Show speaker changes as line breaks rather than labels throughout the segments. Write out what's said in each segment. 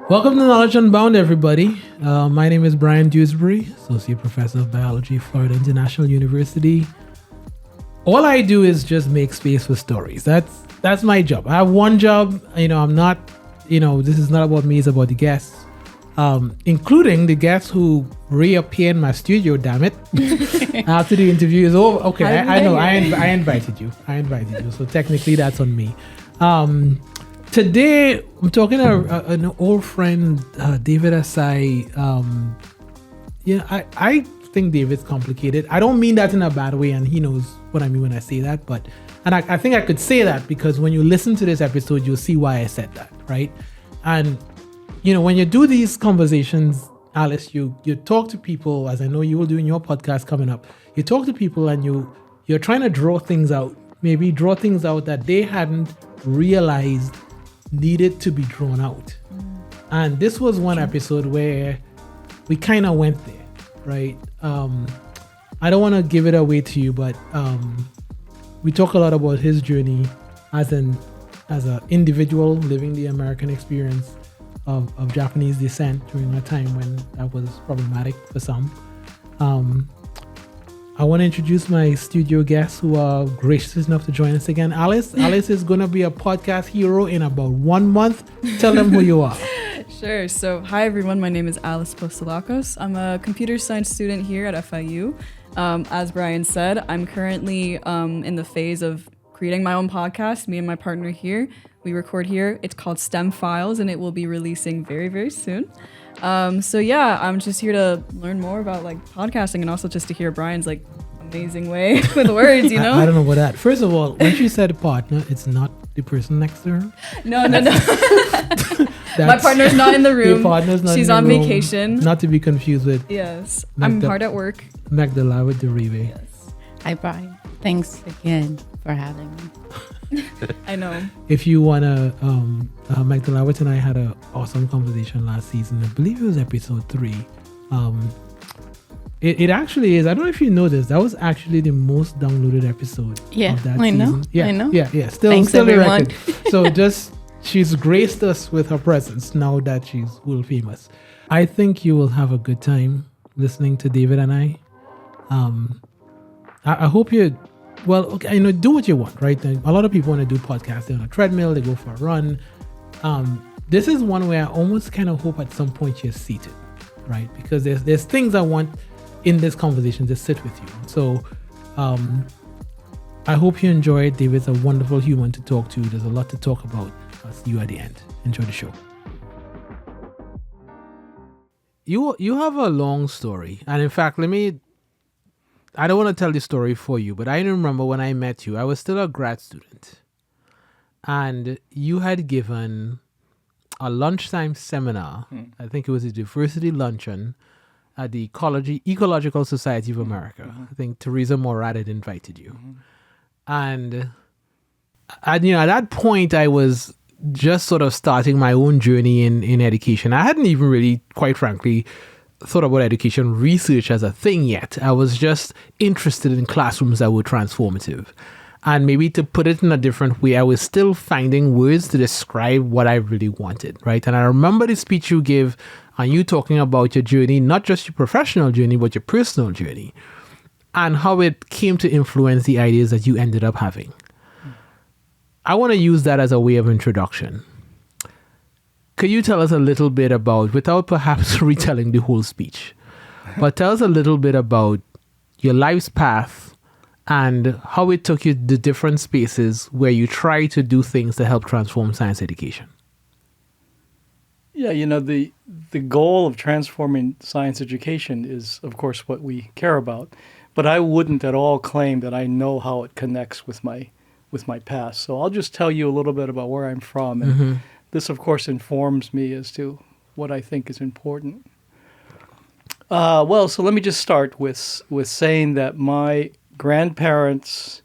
Welcome to Knowledge Unbound, everybody. My name is Brian Dewsbury, Associate Professor of Biology, Florida International University. All I do is just make space for stories. That's my job. I have one job. I'm not, this is not about me, it's about the guests, including the guests who reappear in my studio, damn it. After the interview is over. Okay, I know, I invited you. So technically that's on me. Today, I'm talking to an old friend, David Asai. I think David's complicated. I don't mean that in a bad way, and he knows what I mean when I say that. I think I could say that because when you listen to this episode, you'll see why I said that, right? And, when you do these conversations, Alice, you talk to people, as I know you will do in your podcast coming up. You talk to people and you're trying to draw things out that they hadn't realized needed to be drawn out. And this was one episode where we kind of went there, right? I don't want to give it away to you, but we talk a lot about his journey as an individual living the American experience of Japanese descent during a time when that was problematic for some. I want to introduce my studio guests who are gracious enough to join us again. Alice is going to be a podcast hero in about 1 month. Tell them who you are.
Sure. So, hi everyone. My name is Alice Postolakos. I'm a computer science student here at FIU. As Brian said, I'm currently in the phase of creating my own podcast. Me and my partner here, we record here. It's called STEM Files, and it will be releasing very, very soon. I'm just here to learn more about podcasting and also just to hear Brian's amazing way with words,
I don't know what that. First of all, when she said partner, it's not the person next to her.
No. My partner's not in the room.
Your partner's not
She's
in the
on
room.
vacation.
Not to be confused with.
Yes. I'm hard at work.
Magdala with the Rive.
Yes.
Hi, Brian. Thanks again for having me.
I know.
If you wanna, Magdala and I had an awesome conversation last season. I believe it was episode 3. It actually is. I don't know if you know this. That was actually the most downloaded episode of that
I know.
season. Yeah,
I know.
Yeah.
Thanks,
still the
everyone.
record. So she's graced us with her presence now that she's world famous. I think you will have a good time listening to David and I. I hope you. Well, okay, do what you want, right? A lot of people want to do podcasts. They're on a treadmill, they go for a run. This is one where I almost kind of hope at some point you're seated, right? Because there's things I want in this conversation to sit with you. So I hope you enjoy it. David's a wonderful human to talk to. There's a lot to talk about. I'll see you at the end. Enjoy the show. You have a long story. And in fact, I don't want to tell the story for you, but I remember when I met you, I was still a grad student. And you had given a lunchtime seminar, I think it was a diversity luncheon, at the Ecological Society of America. I think Teresa Morad had invited you. And at that point, I was just sort of starting my own journey in education. I hadn't even really, quite frankly, thought about education research as a thing yet. I was just interested in classrooms that were transformative. And maybe to put it in a different way, I was still finding words to describe what I really wanted, right? And I remember the speech you gave and you talking about your journey, not just your professional journey, but your personal journey, and how it came to influence the ideas that you ended up having. I want to use that as a way of introduction. Could you tell us a little bit about, without perhaps retelling the whole speech, but tell us a little bit about your life's path and how it took you to different spaces where you try to do things to help transform science education?
Yeah, the goal of transforming science education is, of course, what we care about. But I wouldn't at all claim that I know how it connects with my past. So I'll just tell you a little bit about where I'm from. And this, of course, informs me as to what I think is important. So let me just start with saying that my grandparents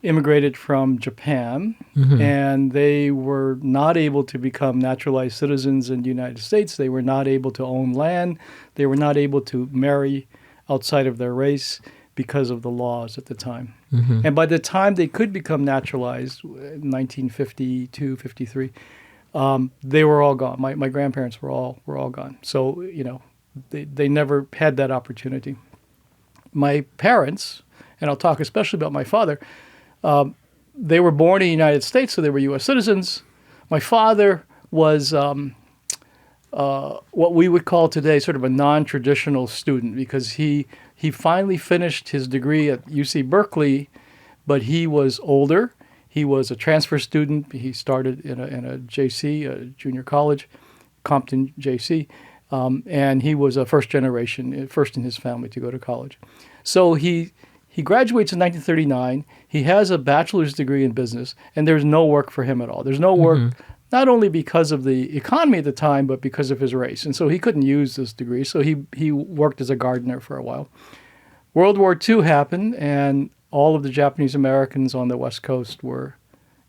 immigrated from Japan, and they were not able to become naturalized citizens in the United States. They were not able to own land. They were not able to marry outside of their race. because of the laws at the time. And by the time they could become naturalized, 1952, 53, they were all gone. My grandparents were all gone. So, they never had that opportunity. My parents, and I'll talk especially about my father, they were born in the United States, so they were U.S. citizens. My father was what we would call today sort of a non-traditional student, because he finally finished his degree at UC Berkeley, but he was older. He was a transfer student. He started in a JC, a junior college, Compton JC, and he was a first in his family to go to college. So he graduates in 1939. He has a bachelor's degree in business, and there's no work for him at all. There's no work, not only because of the economy at the time, but because of his race. And so he couldn't use this degree, so he worked as a gardener for a while. World War II happened, and all of the Japanese Americans on the West Coast were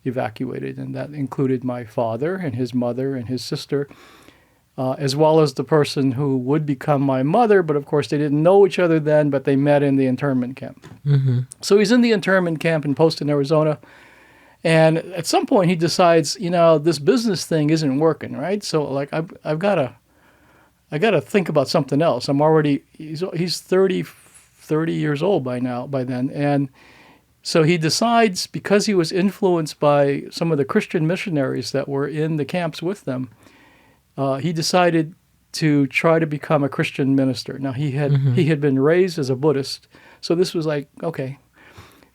evacuated, and that included my father and his mother and his sister, as well as the person who would become my mother, but of course they didn't know each other then, but they met in the internment camp. So he's in the internment camp in Poston, Arizona, and at some point he decides, this business thing isn't working, right? So like I've got to think about something else. He's 30 years old by then, and so he decides, because he was influenced by some of the Christian missionaries that were in the camps with them, he decided to try to become a Christian minister. Now, he had been raised as a Buddhist, so this was like, okay.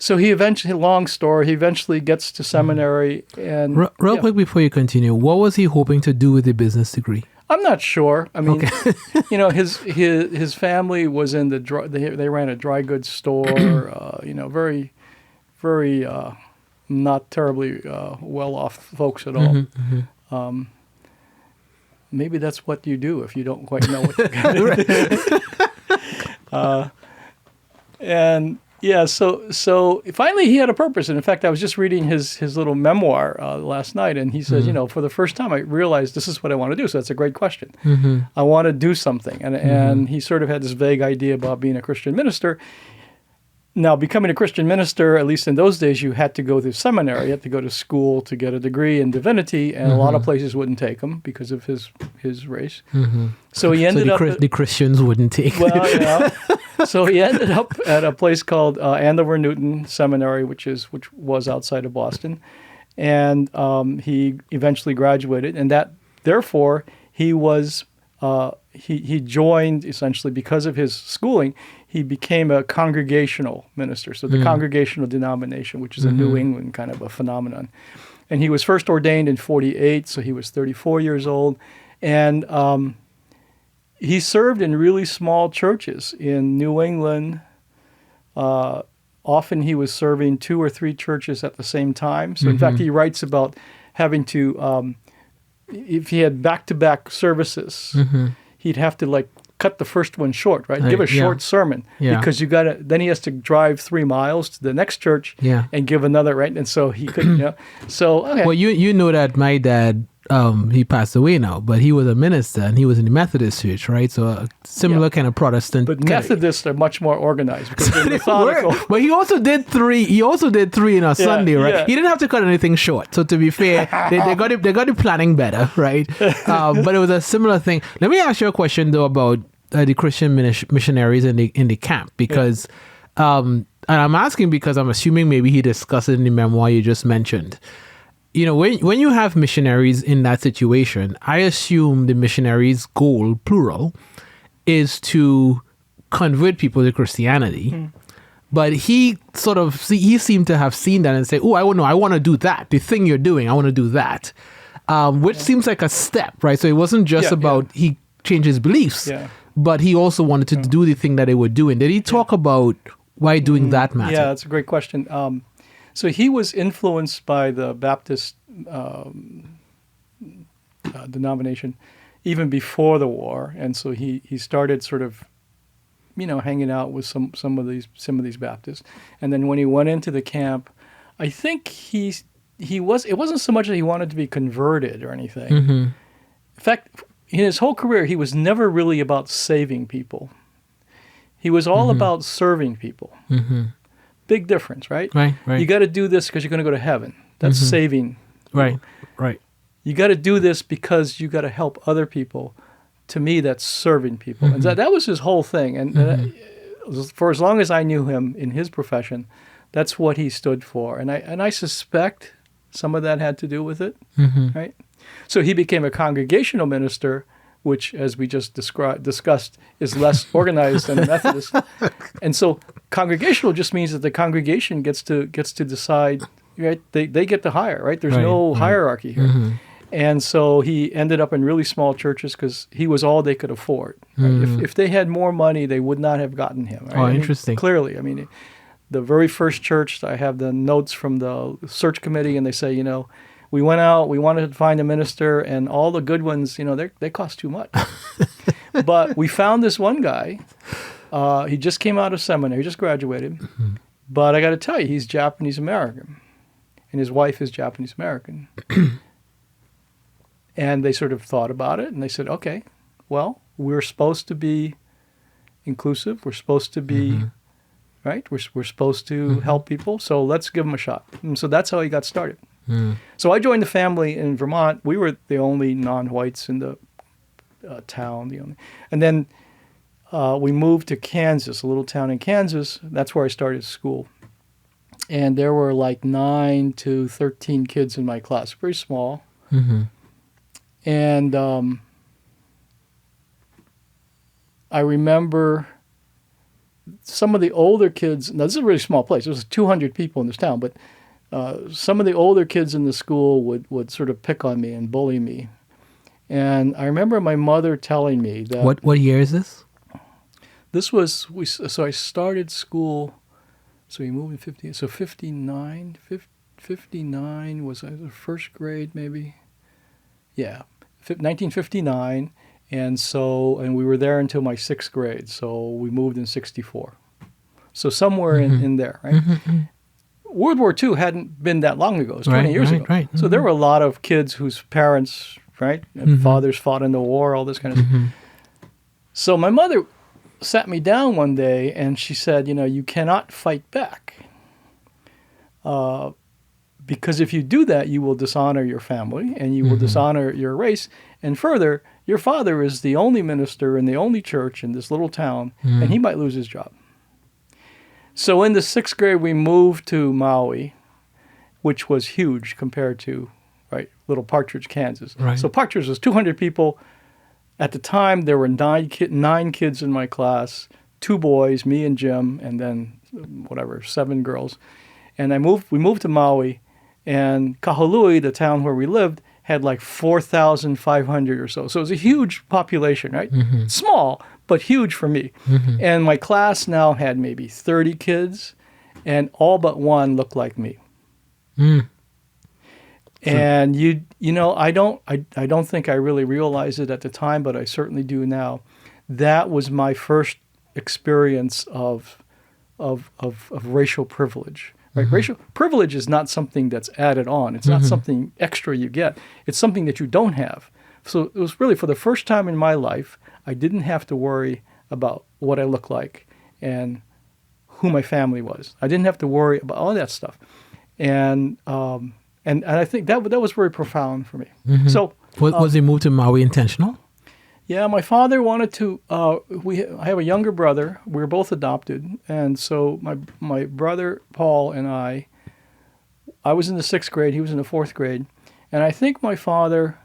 So he eventually gets to seminary. And
Real quick before you continue, what was he hoping to do with the business degree?
I'm not sure. I mean, his family was in they ran a dry goods store, very, very not terribly well-off folks at all. Maybe that's what you do if you don't quite know what you're going to do. And yeah, so finally he had a purpose. And in fact, I was just reading his little memoir last night, and he says, for the first time I realized this is what I want to do. So that's a great question. I want to do something. And he sort of had this vague idea about being a Christian minister. Now, becoming a Christian minister, at least in those days, you had to go to seminary. You had to go to school to get a degree in divinity, and a lot of places wouldn't take him because of his race. So he ended up...
the Christians wouldn't take him.
Well, so he ended up at a place called Andover Newton Seminary, which was outside of Boston, and he eventually graduated, and that therefore he was he joined, essentially because of his schooling. He became a congregational minister, so the congregational denomination, which is a New England kind of a phenomenon. And he was first ordained in 1948, so he was 34 years old, and he served in really small churches in New England. Often he was serving 2 or 3 churches at the same time. So in fact, he writes about having to, if he had back-to-back services, he'd have to cut the first one short, right? Give a short sermon because then he has to drive 3 miles to the next church and give another, right? And so he couldn't, So, okay.
Well, you know that my dad, he passed away now, but he was a minister and he was in the Methodist church, right? So a similar kind of Protestant.
But Methodists are much more organized because they're methodical.
But he also did 3. He also did 3 in a Sunday, right? Yeah. He didn't have to cut anything short. So to be fair, they got the planning better, right? But it was a similar thing. Let me ask you a question though about the Christian missionaries in the camp, because and I'm asking because I'm assuming maybe he discussed it in the memoir you just mentioned. When you have missionaries in that situation, I assume the missionaries' goal, plural, is to convert people to Christianity. But he seemed to have seen that and say, "Oh, I want to do that. The thing you're doing, I want to do that," which seems like a step, right? So it wasn't just about he changed his beliefs, but he also wanted to do the thing that they were doing. Did he talk about why doing that mattered?
Yeah, that's a great question. So he was influenced by the Baptist denomination even before the war, and so he started sort of, hanging out with some of these Baptists. And then when he went into the camp, I think it wasn't so much that he wanted to be converted or anything. In fact, in his whole career, he was never really about saving people. He was all about serving people.
Mm-hmm.
Big difference, right?
Right. Right.
You got to do this because you're going to go to heaven. That's saving.
Right. Right.
You got to do this because you got to help other people. To me, that's serving people. And that was his whole thing. And for as long as I knew him in his profession, that's what he stood for. And I suspect some of that had to do with it, right? So he became a congregational minister, which, as we just discussed, is less organized than a Methodist. And so congregational just means that the congregation gets to decide, right? They get to hire, right? There's no hierarchy here. And so he ended up in really small churches because he was all they could afford. Right? If they had more money, they would not have gotten him. Right?
Oh, interesting.
Clearly, I mean, the very first church, I have the notes from the search committee, and they say, we went out, we wanted to find a minister, and all the good ones, they cost too much. But we found this one guy. He just came out of seminary, he just graduated. But I got to tell you, he's Japanese American, and his wife is Japanese American. And they sort of thought about it, and they said, okay, well, we're supposed to be inclusive. We're supposed to be, right? We're supposed to help people, so let's give him a shot. And so that's how he got started. So I joined the family in Vermont. We were the only non-whites in the town. And then we moved to Kansas, a little town in Kansas. That's where I started school. And there were like 9 to 13 kids in my class, very small. And I remember some of the older kids. Now, this is a really small place. There was 200 people in this town, but some of the older kids in the school would sort of pick on me and bully me. And I remember my mother telling me that...
What year is this?
This was... So I started school... So we moved in 50... So 59... 59 was the first grade, maybe? Yeah, 1959, and we were there until my 6th grade, so we moved in 64. So somewhere in there, right? World War II hadn't been that long ago. It was 20 years ago.
Right.
So there were a lot of kids whose parents, right, and fathers fought in the war, all this kind of stuff. So my mother sat me down one day, and she said, you cannot fight back. Because if you do that, you will dishonor your family and you will dishonor your race. And further, your father is the only minister in the only church in this little town, and he might lose his job. So in the 6th grade, we moved to Maui, which was huge compared to, right, little Partridge, Kansas.
Right.
So Partridge was 200 people. At the time, there were 9 kids in my class, 2 boys, me and Jim, and then 7 girls. And we moved to Maui. And Kahului, the town where we lived, had like 4,500 or so. So it was a huge population, right? Small, but huge for me. And my class now had maybe 30 kids, and all but one looked like me. And I don't think I really realized it at the time, but I certainly do now. That was my first experience of racial privilege. Right? Racial privilege is not something that's added on. It's not something extra you get. It's something that you don't have. So it was really, for the first time in my life, I didn't have to worry about what I looked like and who my family was. I didn't have to worry about all that stuff. And I think that was very profound for me. So
was he moved to Maui intentional?
Yeah, my father wanted to. I have a younger brother. We were both adopted, and so my brother Paul and I was in the 6th grade. He was in the 4th grade, and I think my father,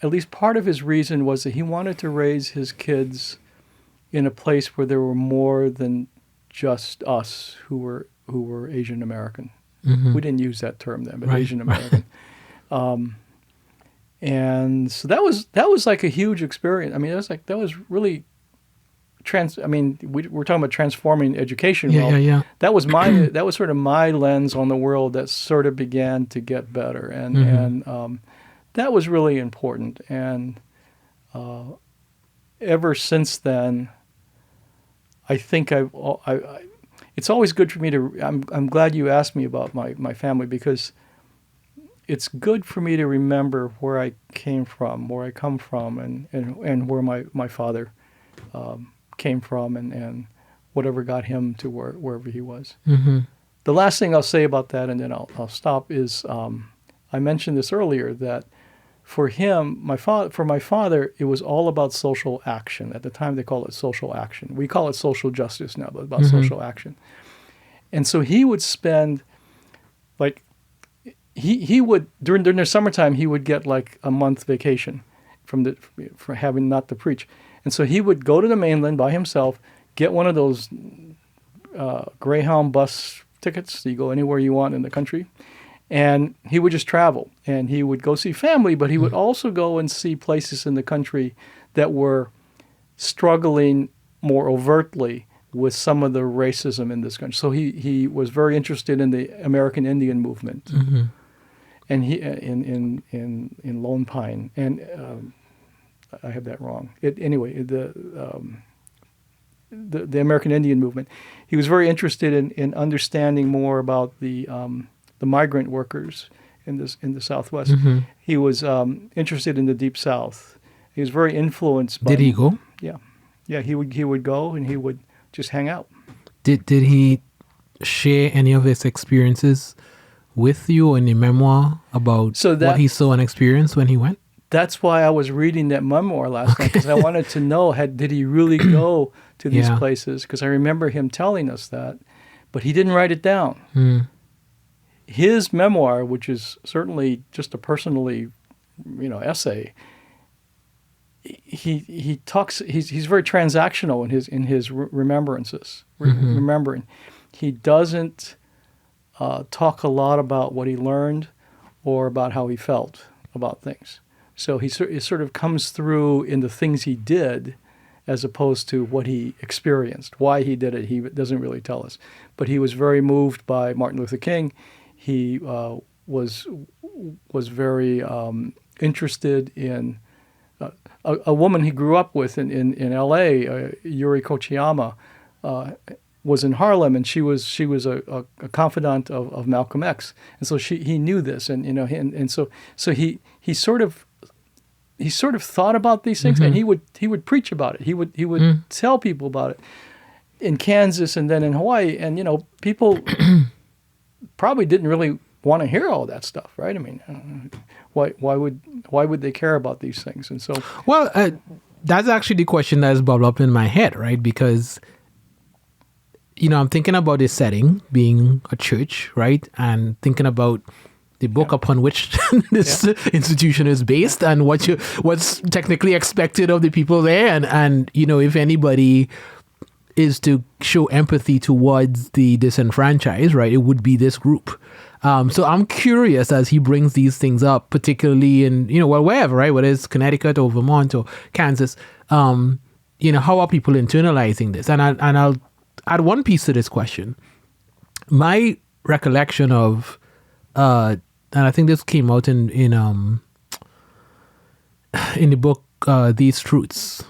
at least part of his reason, was that he wanted to raise his kids in a place where there were more than just us who were Asian American. We didn't use that term then, but Asian American. And so that was like a huge experience. I mean, that was really we're talking about transforming education.
Yeah.
That was sort of my lens on the world that sort of began to get better, and that was really important. And ever since then, I think it's always good for me to. I'm glad you asked me about my family, because it's good for me to remember where I come from, and where my father came from and whatever got him to wherever he was.
Mm-hmm.
The last thing I'll say about that, and then I'll stop, is I mentioned this earlier, that for him, my father, it was all about social action. At the time, they called it social action. We call it social justice now, but about social action. And so he would spend, like, he would during the summertime, he would get like a month vacation for having not to preach. And so he would go to the mainland by himself, get one of those Greyhound bus tickets. You go anywhere you want in the country. And he would just travel, and he would go see family, but he would also go and see places in the country that were struggling more overtly with some of the racism in this country. So he was very interested in the American Indian movement, and he in Lone Pine, and I have that wrong. The American Indian movement. He was very interested in understanding more about the migrant workers in the Southwest. He was interested in the Deep South. He was very influenced by.
Did he go?
Yeah. He would go and he would just hang out.
Did he share any of his experiences with you in the memoir about what he saw and experienced when he went?
That's why I was reading that memoir last night, because I wanted to know did he really go to these places? Because I remember him telling us that, but he didn't write it down. His memoir, which is certainly just a personally, essay, he talks. He's very transactional in his remembrances. Remembering, he doesn't talk a lot about what he learned or about how he felt about things. So it sort of comes through in the things he did, as opposed to what he experienced. Why he did it, he doesn't really tell us. But he was very moved by Martin Luther King. He was very interested in a woman he grew up with in L.A., Yuri Kochiyama, was in Harlem, and she was a confidant of Malcolm X, and so he knew this, and so he sort of thought about these things, and he would preach about it. He would tell people about it in Kansas and then in Hawaii, and people probably didn't really want to hear all that stuff, right? I mean, why would they care about these things? And so,
well, that's actually the question that's bubbled up in my head, right? Because I'm thinking about this setting being a church, right, and thinking about the book upon which this institution is based, and what's technically expected of the people there, and if anybody is to show empathy towards the disenfranchised, right, it would be this group. So I'm curious, as he brings these things up, particularly in wherever, right, whether it's Connecticut or Vermont or Kansas, how are people internalizing this? And I'll add one piece to this question. My recollection of, and I think this came out in the book These Truths.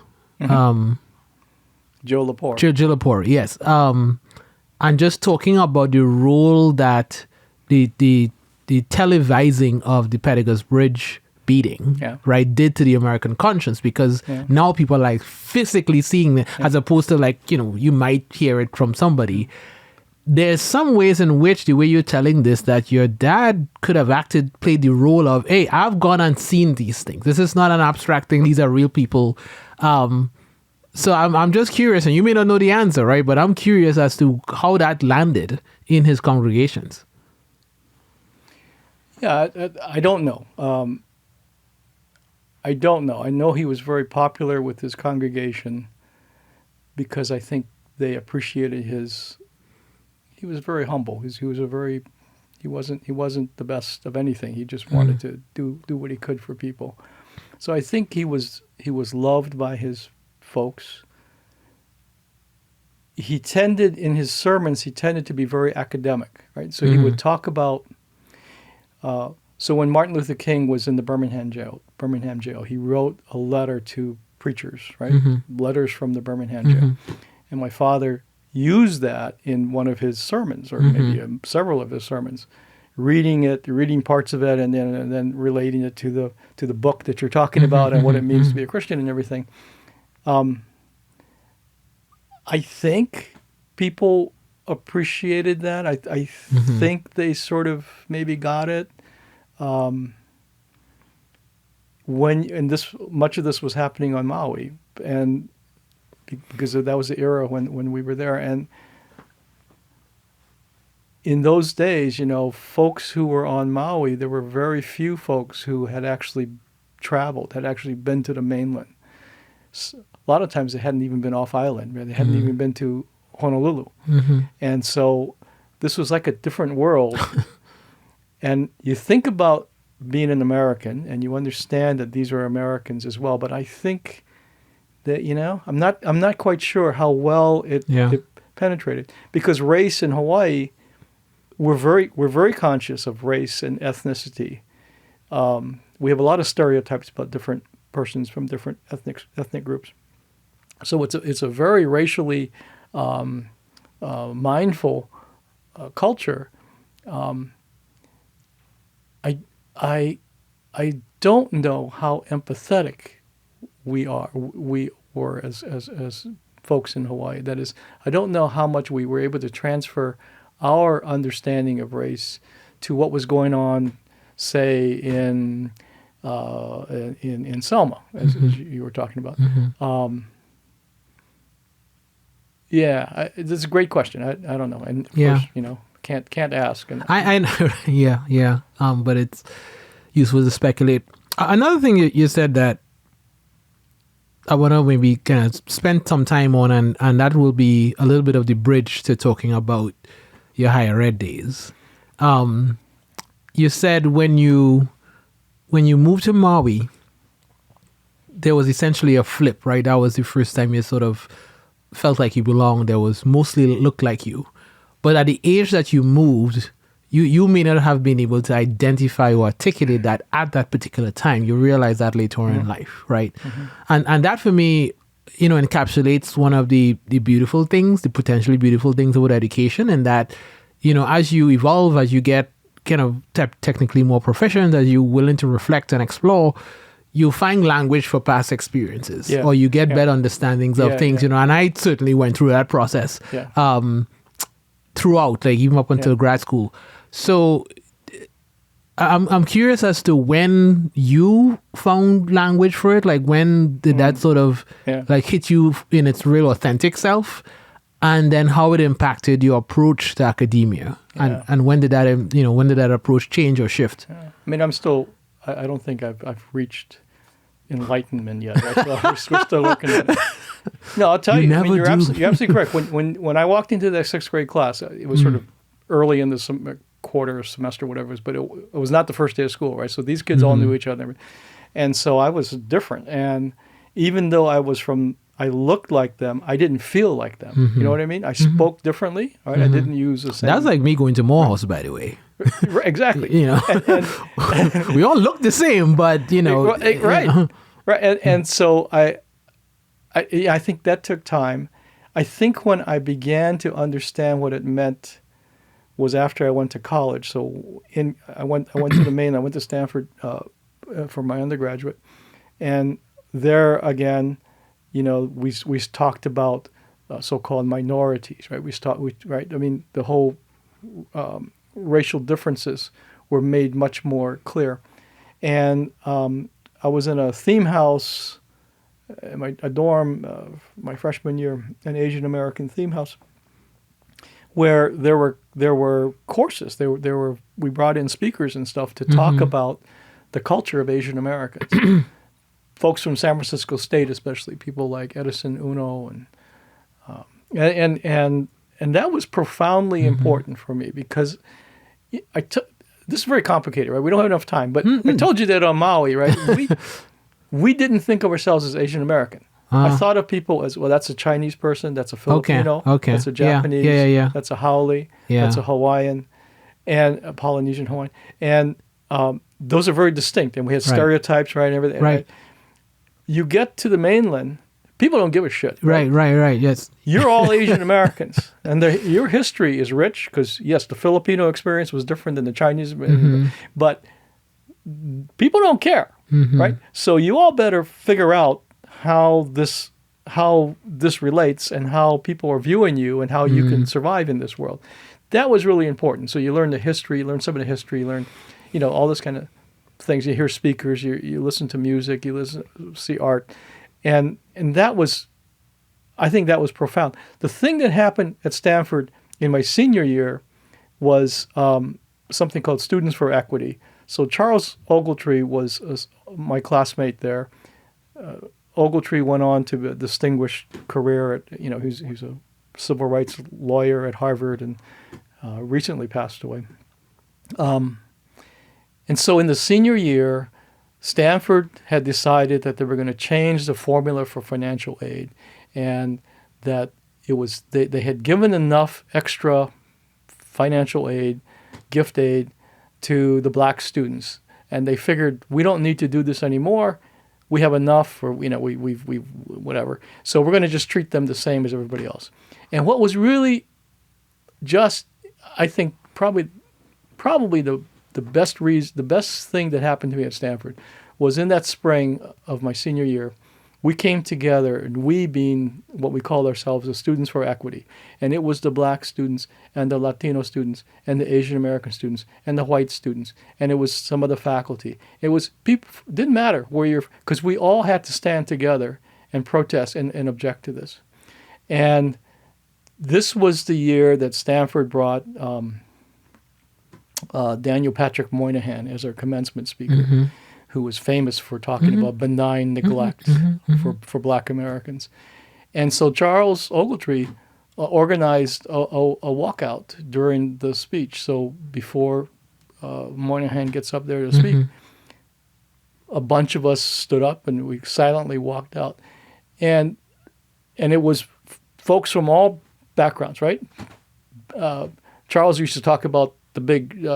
Joe Lepore.
Joe Lepore, yes. And just talking about the role that the televising of the Pettigas Bridge beating, right, did to the American conscience, because now people are like physically seeing it, as opposed to you might hear it from somebody. There's some ways in which the way you're telling this, that your dad could have played the role of, hey, I've gone and seen these things. This is not an abstract thing. These are real people. So I'm just curious, and you may not know the answer, right? But I'm curious as to how that landed in his congregations.
Yeah, I don't know. I don't know. I know he was very popular with his congregation because I think they appreciated he was very humble. He wasn't the best of anything. He just wanted to do what he could for people. So I think he was loved by his folks. In his sermons, he tended to be very academic, right? So he would talk about, so when Martin Luther King was in the Birmingham jail, he wrote a letter to preachers, right? Letters from the Birmingham jail. And my father used that in one of his sermons, or maybe several of his sermons, reading parts of it, and then relating it to the book that you're talking about and what it means to be a Christian and everything. I think people appreciated that. I think they sort of maybe got it. Much of this was happening on Maui, and because that was the era when we were there, and in those days, folks who were on Maui, there were very few folks who had actually traveled, had actually been to the mainland. A lot of times they hadn't even been off island, right? They hadn't even been to Honolulu. And so this was like a different world. And you think about being an American and you understand that these are Americans as well. But I think that, I'm not quite sure how well it penetrated, because race in Hawaii, we're very conscious of race and ethnicity. We have a lot of stereotypes about different persons from different ethnic groups. So it's a very racially mindful culture. I don't know how empathetic we were as folks in Hawaii. That is, I don't know how much we were able to transfer our understanding of race to what was going on, say, in Selma, as you were talking about. This is a great question. I don't know, and of course, can't ask. And
I know, but it's useful to speculate. Another thing you said that I want to maybe kind of spend some time on, and that will be a little bit of the bridge to talking about your higher ed days. You said when you moved to Maui, there was essentially a flip, right? That was the first time you sort of felt like you belonged. There was mostly looked like you. But at the age that you moved, you may not have been able to identify or articulate that at that particular time. You realize that later on in life, right? And that for me, encapsulates one of the beautiful things, the potentially beautiful things about education, and that, as you evolve, as you get kind of technically more proficient, as you're willing to reflect and explore, you find language for past experiences, or you get better understandings of things, and I certainly went through that process throughout, like even up until grad school. So I'm curious as to when you found language for it, like when did that sort of like hit you in its real authentic self, and then how it impacted your approach to academia, and when did that approach change or shift?
I mean, I don't think I've reached enlightenment yet. Right? So we're still working on it. No, I'll tell you. You're absolutely correct. When I walked into that 6th grade class, it was sort of early in the quarter, semester, whatever it was, but it was not the first day of school, right? So these kids all knew each other. And so I was different. And even though I looked like them, I didn't feel like them. You know what I mean? I spoke differently. Right? I didn't use the same.
That's like me going to Morehouse, by the way.
Exactly.
And we all look the same, but
right. And so I think that took time. I think when I began to understand what it meant was after I went to college. So I went to the Maine. I went to Stanford for my undergraduate, and there again, we talked about so-called minorities, right? I mean, the whole racial differences were made much more clear, and I was in a theme house, a dorm, my freshman year, an Asian American theme house, where there were courses. We brought in speakers and stuff to talk about the culture of Asian Americans. Folks from San Francisco State, especially people like Edison Uno, and that was profoundly important for me, because this is very complicated, right? We don't have enough time, but I told you that on Maui, right? We didn't think of ourselves as Asian American. I thought of people as, well, that's a Chinese person, that's a Filipino, that's a Japanese, that's a Haole, that's a Hawaiian, and a Polynesian Hawaiian. And those are very distinct, and we had stereotypes, right, and everything.
Right.
You get to the mainland, people don't give a shit.
Right, yes.
You're all Asian Americans, and your history is rich, because, yes, the Filipino experience was different than the Chinese, but people don't care, right? So you all better figure out how this how this relates and how people are viewing you and how you can survive in this world. That was really important. So you learn the history, you learn some of the history, you learn, all this kind of things. You hear speakers, you listen to music, you see art. And that was, I think that was profound. The thing that happened at Stanford in my senior year was something called Students for Equity. So Charles Ogletree was my classmate there. Ogletree went on to a distinguished career at, he's a civil rights lawyer at Harvard and recently passed away. And so in the senior year, Stanford had decided that they were going to change the formula for financial aid, and that it was they had given enough extra financial aid, gift aid, to the black students, and they figured we don't need to do this anymore. We have enough, or we've whatever. So we're going to just treat them the same as everybody else. And what was really just, I think, probably the best thing that happened to me at Stanford was in that spring of my senior year, we came together, and we being what we called ourselves the Students for Equity. And it was the black students and the Latino students and the Asian American students and the white students. And it was some of the faculty. It was people, didn't matter where you're, because we all had to stand together and protest and object to this. And this was the year that Stanford brought Daniel Patrick Moynihan as our commencement speaker, who was famous for talking about benign neglect for black Americans. And so Charles Ogletree organized a walkout during the speech. So before Moynihan gets up there to speak, a bunch of us stood up and we silently walked out. And it was folks from all backgrounds, right? Charles used to talk about the big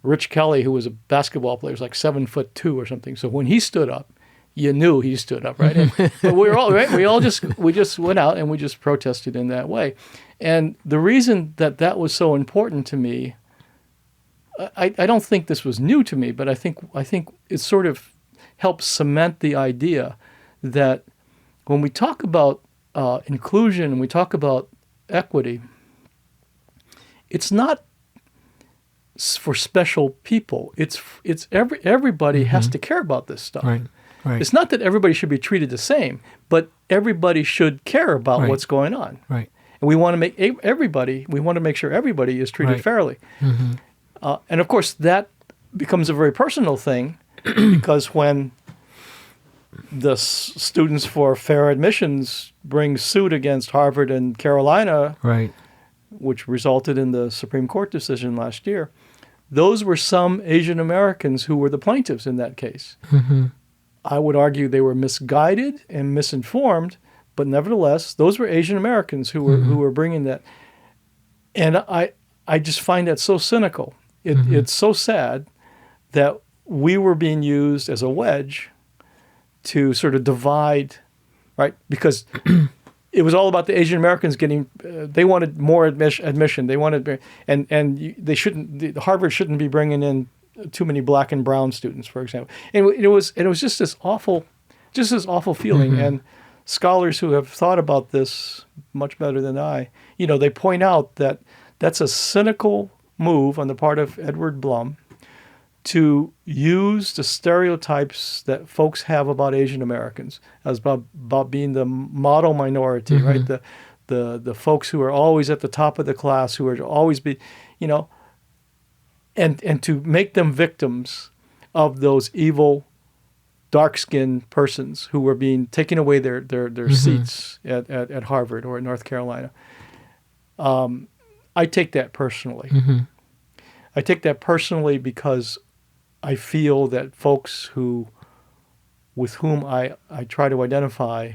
Rich Kelly, who was a basketball player, was like 7'2" or something. So when he stood up, you knew he stood up, right? But we were all right. We just went out and we just protested in that way. And the reason that was so important to me, I don't think this was new to me, but I think it sort of helps cement the idea that when we talk about inclusion and we talk about equity, it's not for special people. It's everybody has to care about this stuff.
Right.
It's not that everybody should be treated the same, but everybody should care about what's going on.
Right.
And we want to make make sure everybody is treated fairly. And of course, that becomes a very personal thing because when the Students for Fair Admissions bring suit against Harvard and Carolina, which resulted in the Supreme Court decision last year, those were some Asian Americans who were the plaintiffs in that case. I would argue they were misguided and misinformed, but nevertheless, those were Asian Americans who were bringing that. And I just find that so cynical. It's so sad that we were being used as a wedge to sort of divide, right? Because it was all about the Asian Americans getting. They wanted more admission. They wanted, and they shouldn't. Harvard shouldn't be bringing in too many black and brown students, for example. And it was just this awful feeling. And scholars who have thought about this much better than I, they point out that that's a cynical move on the part of Edward Blum to use the stereotypes that folks have about Asian Americans as about being the model minority, right? The folks who are always at the top of the class, who are always and to make them victims of those evil, dark-skinned persons who were being taken away their seats at Harvard or at North Carolina. I take that personally. I take that personally because I feel that folks with whom I try to identify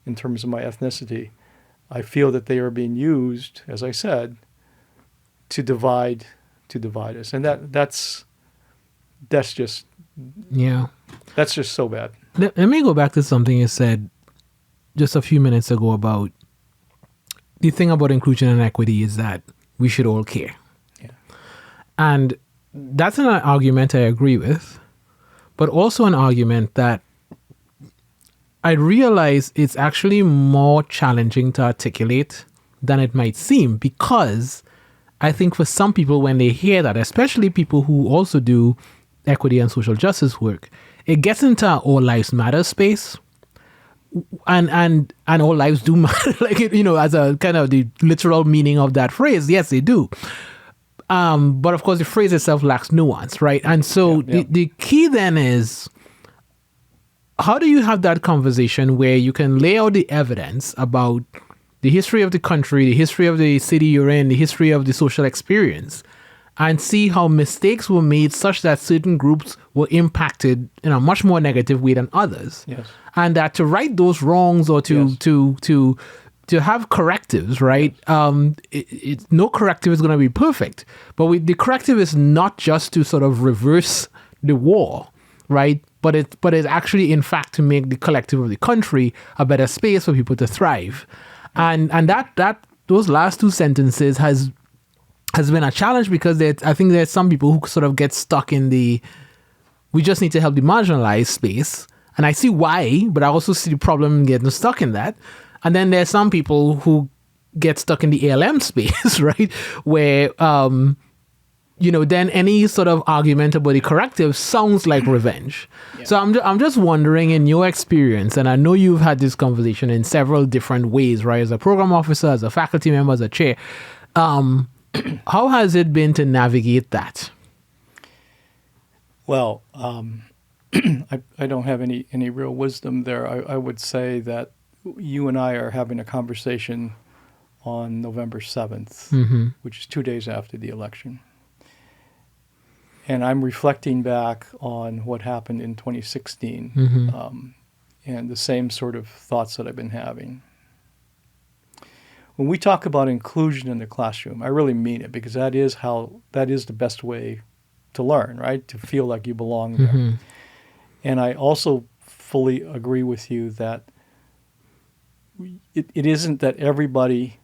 in terms of my ethnicity, I feel that they are being used, as I said, to divide us, and that's just that's just so bad.
Let me go back to something you said just a few minutes ago about the thing about inclusion and equity is that we should all care.
Yeah.
And that's an argument I agree with, but also an argument that I realize it's actually more challenging to articulate than it might seem, because I think for some people, when they hear that, especially people who also do equity and social justice work, it gets into our all lives matter space. And all lives do matter, like, as a kind of the literal meaning of that phrase. Yes, they do. But of course, the phrase itself lacks nuance, right? And so the key then is, how do you have that conversation where you can lay out the evidence about the history of the country, the history of the city you're in, the history of the social experience, and see how mistakes were made such that certain groups were impacted in a much more negative way than others.
Yes.
And that to right those wrongs, or to have correctives, right? No corrective is going to be perfect, but the corrective is not just to sort of reverse the war, right? But it's actually, in fact, to make the collective of the country a better space for people to thrive. And that those last two sentences has been a challenge, because I think there's some people who sort of get stuck in the, we just need to help the marginalized space. And I see why, but I also see the problem in getting stuck in that. And then there's some people who get stuck in the ALM space, right? Where, then any sort of argument about the corrective sounds like revenge. Yeah. So I'm just wondering, in your experience, and I know you've had this conversation in several different ways, right? As a program officer, as a faculty member, as a chair, how has it been to navigate that?
Well, I don't have any real wisdom there. I would say that you and I are having a conversation on November 7th, which is 2 days after the election. And I'm reflecting back on what happened in 2016, and the same sort of thoughts that I've been having. When we talk about inclusion in the classroom, I really mean it, because that is the best way to learn, right? To feel like you belong there. And I also fully agree with you that it isn't that everybody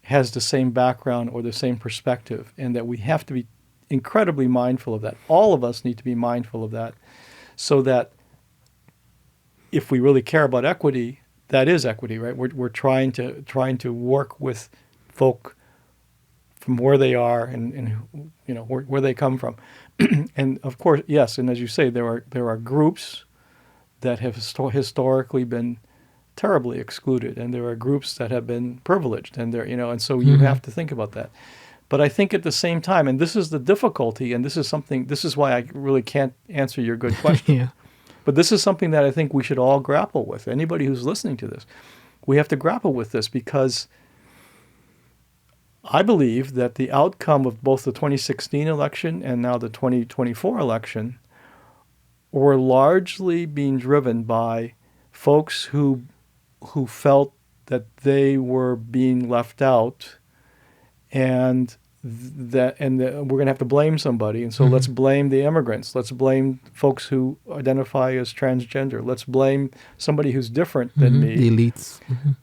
has the same background or the same perspective, and that we have to be incredibly mindful of that. All of us need to be mindful of that, so that if we really care about equity, that is equity, right? We're trying to work with folk from where they are and where they come from. And of course, yes, and as you say, there are groups that have historically been terribly excluded, and there are groups that have been privileged, and and so you have to think about that. But I think at the same time, and this is the difficulty, and this is why I really can't answer your good question.
Yeah.
But this is something that I think we should all grapple with. Anybody who's listening to this, we have to grapple with this, because I believe that the outcome of both the 2016 election and now the 2024 election were largely being driven by folks who felt that they were being left out, and we're going to have to blame somebody. And so let's blame the immigrants. Let's blame folks who identify as transgender. Let's blame somebody who's different than me.
The elites.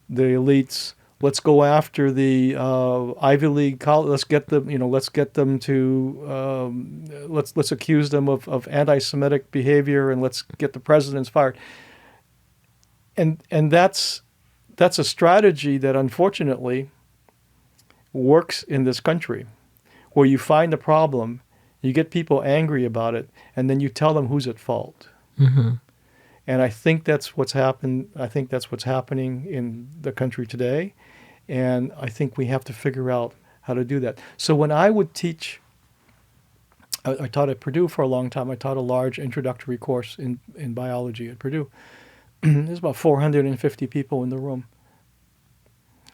The elites. Let's go after the Ivy League college. Let's get them. Let's get them to. Let's accuse them of anti-Semitic behavior, and let's get the presidents fired. And that's a strategy that unfortunately works in this country, where you find a problem, you get people angry about it, and then you tell them who's at fault. And I think that's what's happened. I think that's what's happening in the country today, and I think we have to figure out how to do that. So when I would teach, I taught at Purdue for a long time. I taught a large introductory course in biology at Purdue. There's about 450 people in the room.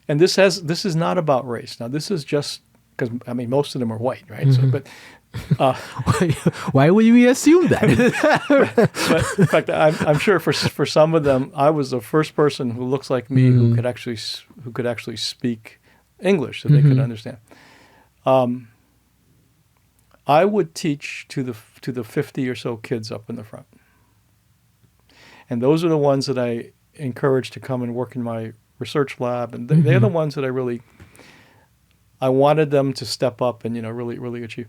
And this is not about race. Now, this is just because, most of them are white, right? So, but
why would you assume that?
but in fact, I'm sure for some of them, I was the first person who looks like me who could actually speak English, so they could understand. I would teach to the 50 or so kids up in the front, and those are the ones that I encouraged to come and work in my research lab, and they're the ones that I wanted them to step up and really achieve.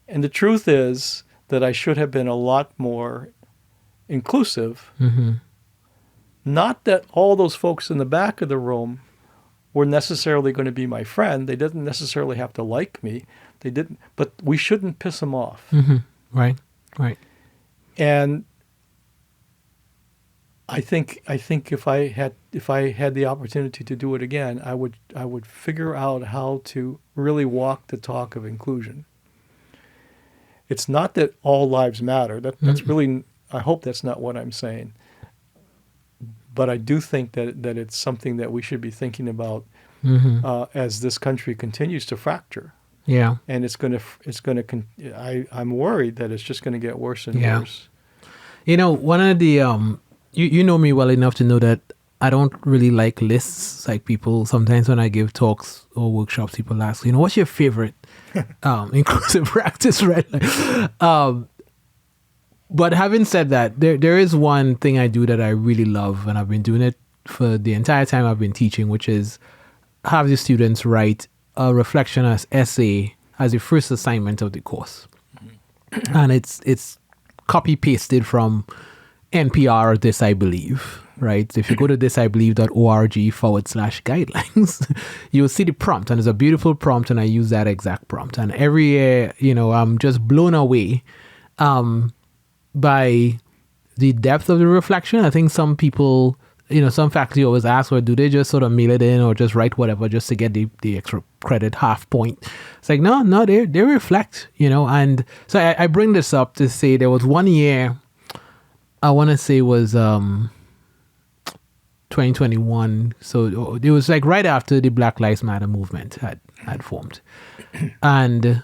And the truth is that I should have been a lot more inclusive, Not that all those folks in the back of the room were necessarily going to be my friend. They didn't necessarily have to like me. They didn't, but we shouldn't piss them off.
Right.
And I think if I had the opportunity to do it again, I would figure out how to really walk the talk of inclusion. It's not that all lives matter. That's really, I hope that's not what I'm saying. But I do think that it's something that we should be thinking about as this country continues to fracture.
Yeah.
And I'm worried that it's just going to get worse and worse.
You know, one of the you know me well enough to know that I don't really like lists. Like people sometimes when I give talks or workshops, people ask, what's your favorite inclusive practice, right? But having said that, there is one thing I do that I really love, and I've been doing it for the entire time I've been teaching, which is have the students write a reflection as essay as the first assignment of the course. And it's copy pasted from NPR or This I Believe, right? If you go to thisibelieve.org/guidelines, you'll see the prompt, and it's a beautiful prompt, and I use that exact prompt. And every year, I'm just blown away by the depth of the reflection. I think some people, some faculty always ask, well, do they just sort of mail it in or just write whatever just to get the extra credit, half point? It's like, no, they reflect, And so I bring this up to say there was one year, I want to say was 2021. So it was like right after the Black Lives Matter movement had formed. And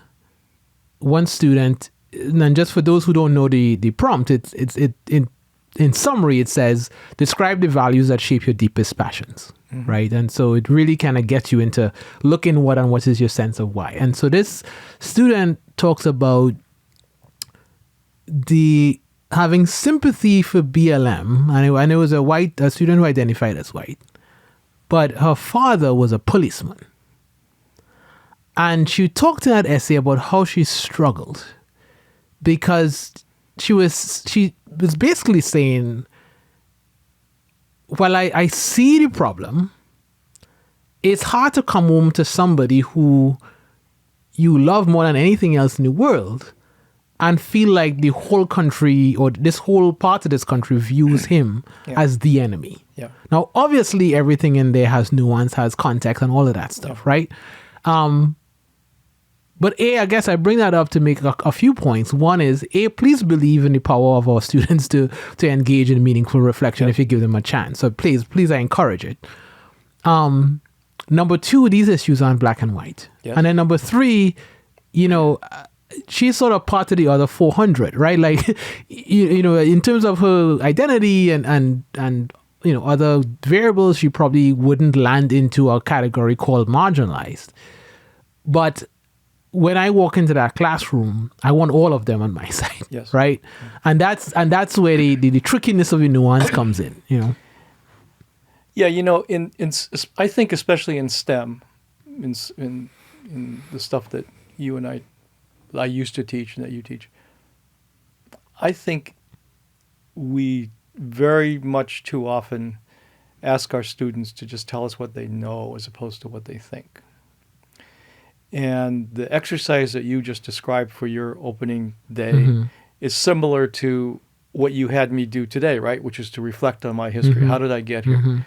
one student, and just for those who don't know the prompt, it's in summary, it says, describe the values that shape your deepest passions, right? And so it really kind of gets you into look inward and what is your sense of why. And so this student talks about having sympathy for BLM, and it was a student who identified as white, but her father was a policeman. And she talked in that essay about how she struggled because she was basically saying, well, I see the problem. It's hard to come home to somebody who you love more than anything else in the world and feel like the whole country or this whole part of this country views him as the enemy.
Yeah.
Now, obviously, everything in there has nuance, has context, and all of that stuff, right? But I guess I bring that up to make a few points. One is, please believe in the power of our students to engage in meaningful reflection if you give them a chance. So please, I encourage it. Number two, these issues aren't black and white. Yes. And then number three, she's sort of part of the other 400, right? Like, in terms of her identity and other variables, she probably wouldn't land into a category called marginalized. But when I walk into that classroom, I want all of them on my side,
yes.
Right? And that's where the trickiness of the nuance comes in,
Yeah, in I think especially in STEM, in the stuff that you and I used to teach and that you teach, I think we very much too often ask our students to just tell us what they know as opposed to what they think. And the exercise that you just described for your opening day is similar to what you had me do today, right? Which is to reflect on my history. How did I get here?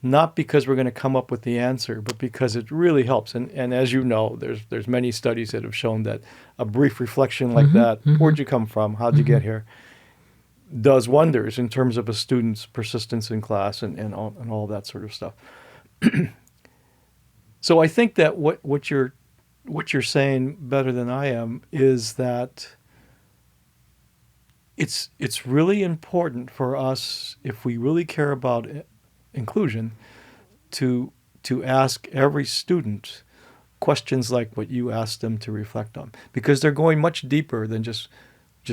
Not because we're going to come up with the answer, but because it really helps. And as you know, there's many studies that have shown that a brief reflection like that, where'd you come from? How'd you get here? Does wonders in terms of a student's persistence in class and all that sort of stuff. So I think that what you're saying better than I am is that it's really important for us, if we really care about inclusion, to ask every student questions like what you asked them to reflect on, because they're going much deeper than just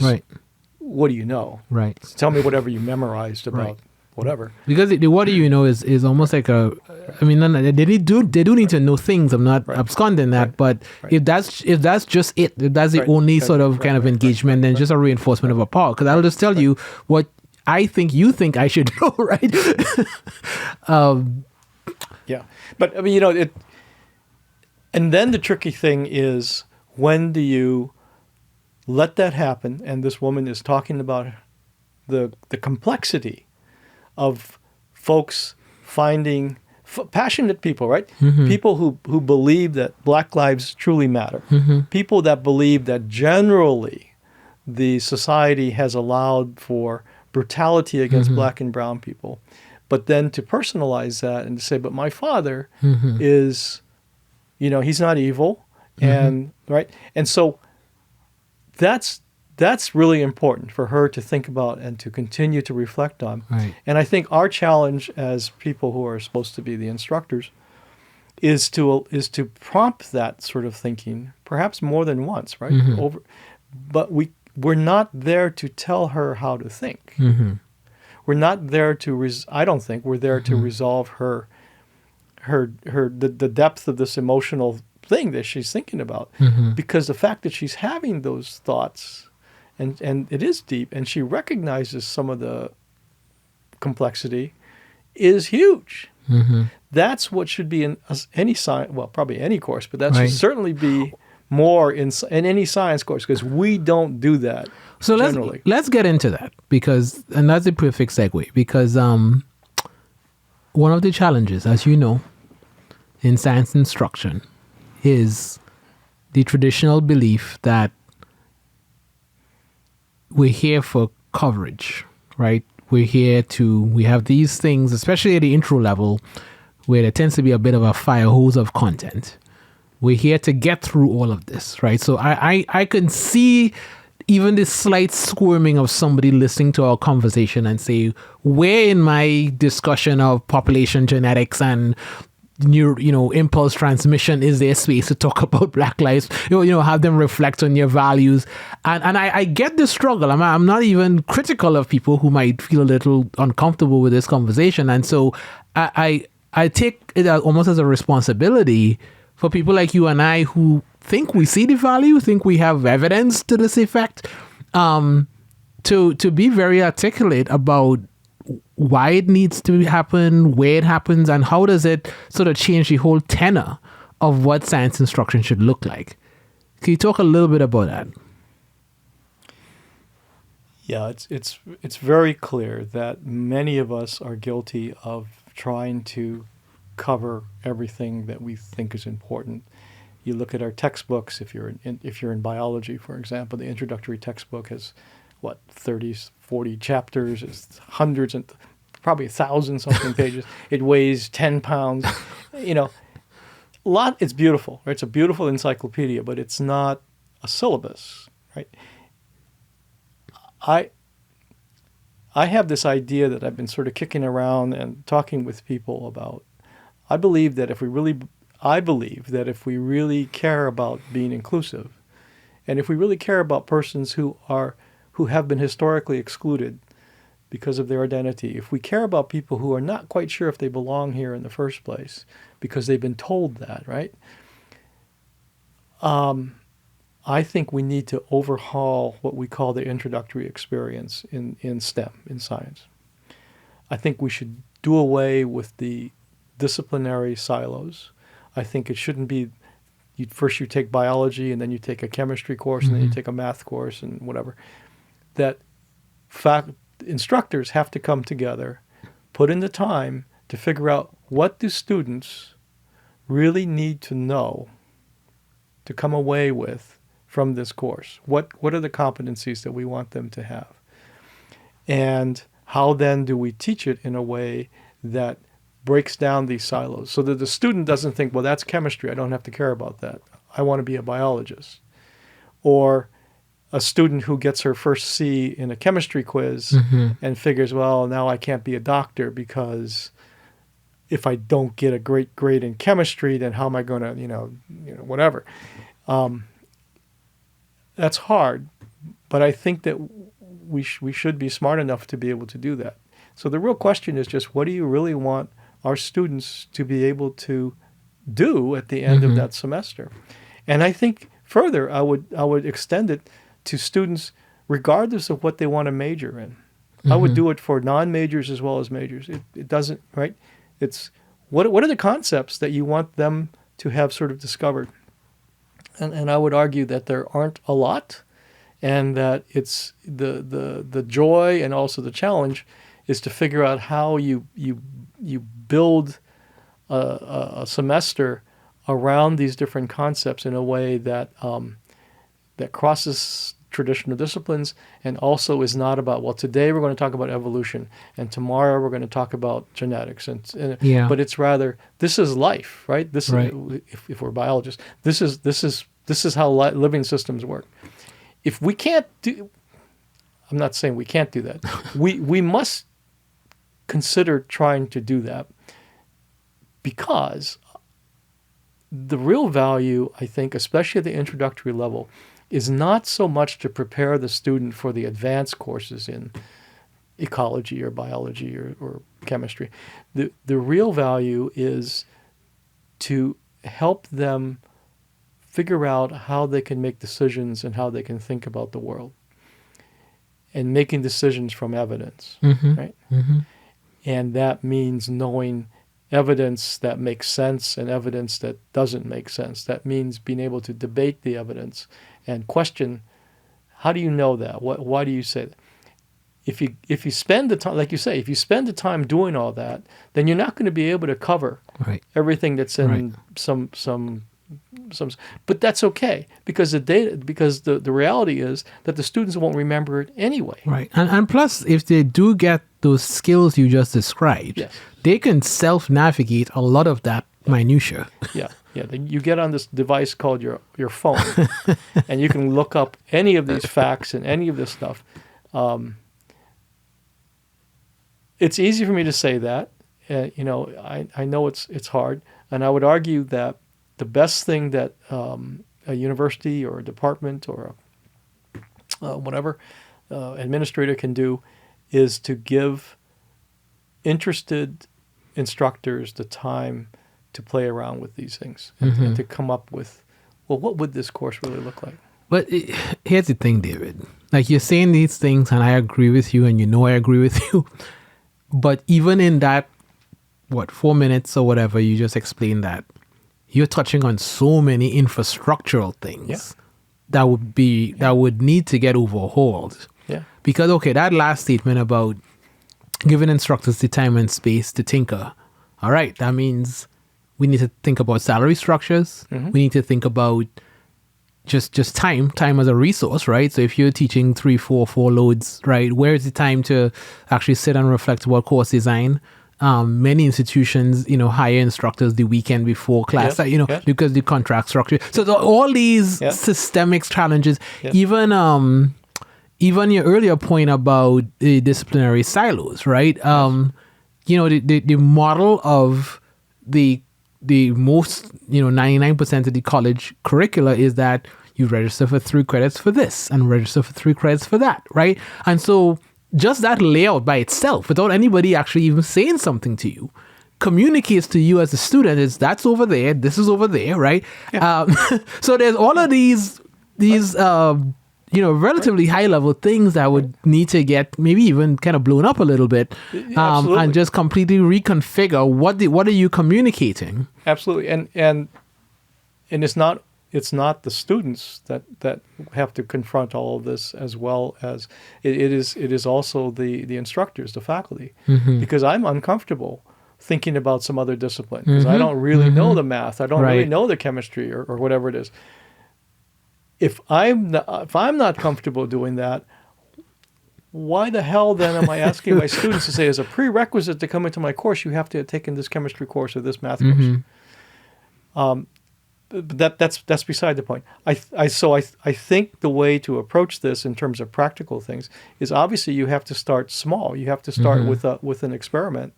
right.
What do you know?
Right.
Tell me whatever you memorized about whatever.
Because the what do you know is almost like they do need to know things. I'm not absconding that, but if that's just it, if that's the only sort of kind of engagement, then just a reinforcement of a power. Because I'll just tell you what I think you think I should know, right?
Yeah. But I mean, it, and then the tricky thing is, when do you let that happen? And this woman is talking about the complexity of folks finding passionate people, right? People who believe that Black lives truly matter. People that believe that generally the society has allowed for brutality against Black and brown people. But then to personalize that and to say, but my father is, he's not evil. And right. And so that's really important for her to think about and to continue to reflect on.
Right.
And I think our challenge as people who are supposed to be the instructors is to prompt that sort of thinking, perhaps more than once, right? But we're not there to tell her how to think. We're not there to I don't think we're there to resolve her the depth of this emotional thing that she's thinking about, because the fact that she's having those thoughts and it is deep, and she recognizes some of the complexity is huge. That's what should be in any science, well, probably any course, but that should certainly be more in any science course, because we don't do that.
So
generally.
let's get into that, and that's a perfect segue, because one of the challenges, as you know, in science instruction is the traditional belief that we're here for coverage, right? We have these things, especially at the intro level, where there tends to be a bit of a fire hose of content. We're here to get through all of this, right? So I can see even this slight squirming of somebody listening to our conversation and say, where in my discussion of population genetics and impulse transmission is there space to talk about Black lives, have them reflect on your values. And I get the struggle. I'm not even critical of people who might feel a little uncomfortable with this conversation. And so I take it almost as a responsibility for people like you and I who think we see the value, think we have evidence to this effect, to be very articulate about why it needs to happen, where it happens, and how does it sort of change the whole tenor of what science instruction should look like. Can you talk a little bit about that?
Yeah, it's very clear that many of us are guilty of trying to cover everything that we think is important. You look at our textbooks. If you're in biology, for example, the introductory textbook has 30, 40 chapters. It's hundreds and probably 1,000 something pages. It weighs 10 pounds. It's beautiful. Right? It's a beautiful encyclopedia, but it's not a syllabus, right? I have this idea that I've been sort of kicking around and talking with people about. I believe that if we really care about being inclusive, and if we really care about persons who have been historically excluded because of their identity, if we care about people who are not quite sure if they belong here in the first place because they've been told that, right? I think we need to overhaul what we call the introductory experience in STEM, in science. I think we should do away with the disciplinary silos. I think it shouldn't be first you take biology and then you take a chemistry course and then you take a math course and whatever. That instructors have to come together, put in the time to figure out what do students really need to know to come away with from this course. What are the competencies that we want them to have? And how then do we teach it in a way that breaks down these silos so that the student doesn't think, well, that's chemistry, I don't have to care about that. I want to be a biologist. Or a student who gets her first C in a chemistry quiz and figures, well, now I can't be a doctor because if I don't get a great grade in chemistry, then how am I going to, whatever. That's hard, but I think that we should be smart enough to be able to do that. So the real question is just, what do you really want our students to be able to do at the end of that semester? And I think further, I would extend it to students regardless of what they want to major in. I would do it for non-majors as well as majors. It doesn't, right? It's what are the concepts that you want them to have sort of discovered? And I would argue that there aren't a lot, and that it's the joy and also the challenge is to figure out how you build a semester around these different concepts in a way that that crosses traditional disciplines and also is not about, well, today we're going to talk about evolution and tomorrow we're going to talk about genetics, but it's rather, this is life, right? This
Right.
is, if we're biologists, this is how living systems work. If we can't do, I'm not saying we can't do that. we must consider trying to do that, because the real value, I think, especially at the introductory level, is not so much to prepare the student for the advanced courses in ecology or biology or chemistry. The real value is to help them figure out how they can make decisions and how they can think about the world. And making decisions from evidence, right? And that means knowing evidence that makes sense and evidence that doesn't make sense. That means being able to debate the evidence and question, how do you know that? Why do you say that? If you spend the time, like you say, if you spend the time doing all that, then you're not going to be able to cover everything that's in some. But that's okay, because the reality is that the students won't remember it anyway.
Right. And plus, if they do get those skills you just described,
Yes.
they can self-navigate a lot of that minutia.
Yeah. You get on this device called your phone, and you can look up any of these facts and any of this stuff. It's easy for me to say that. I know it's hard, and I would argue that the best thing that a university or a department or whatever administrator can do is to give interested instructors the time to play around with these things and to come up with, well, what would this course really look like?
But here's the thing, David. Like, you're saying these things, and I agree with you, and I agree with you. But even in that, 4 minutes or whatever, you just explained that, you're touching on so many infrastructural things that would need to get overhauled.
Yeah.
Because, okay, that last statement about giving instructors the time and space to tinker, all right, that means we need to think about salary structures. We need to think about just time as a resource, right? So if you're teaching 3, 4 loads, right, where is the time to actually sit and reflect about course design? Many institutions, hire instructors the weekend before class, because the contract structure. So all these systemic challenges, even your earlier point about the disciplinary silos, right? The model of the most, 99% of the college curricula is that you register for 3 credits for this and register for 3 credits for that, right? And so just that layout by itself, without anybody actually even saying something to you, communicates to you as a student is that's over there, this is over there, right? Yeah. So there's all of these relatively high level things that would need to get maybe even kind of blown up a little bit, and just completely reconfigure what are you communicating?
Absolutely, and it's not the students that have to confront all of this, as well as it is also the instructors, the faculty, because I'm uncomfortable thinking about some other discipline because I don't really know the math, I don't really know the chemistry or whatever it is. If I'm not comfortable doing that, why the hell then am I asking my students to say, as a prerequisite to come into my course, you have to have taken this chemistry course or this math course? But that's beside the point. I think the way to approach this in terms of practical things is, obviously you have to start small. You have to start with an experiment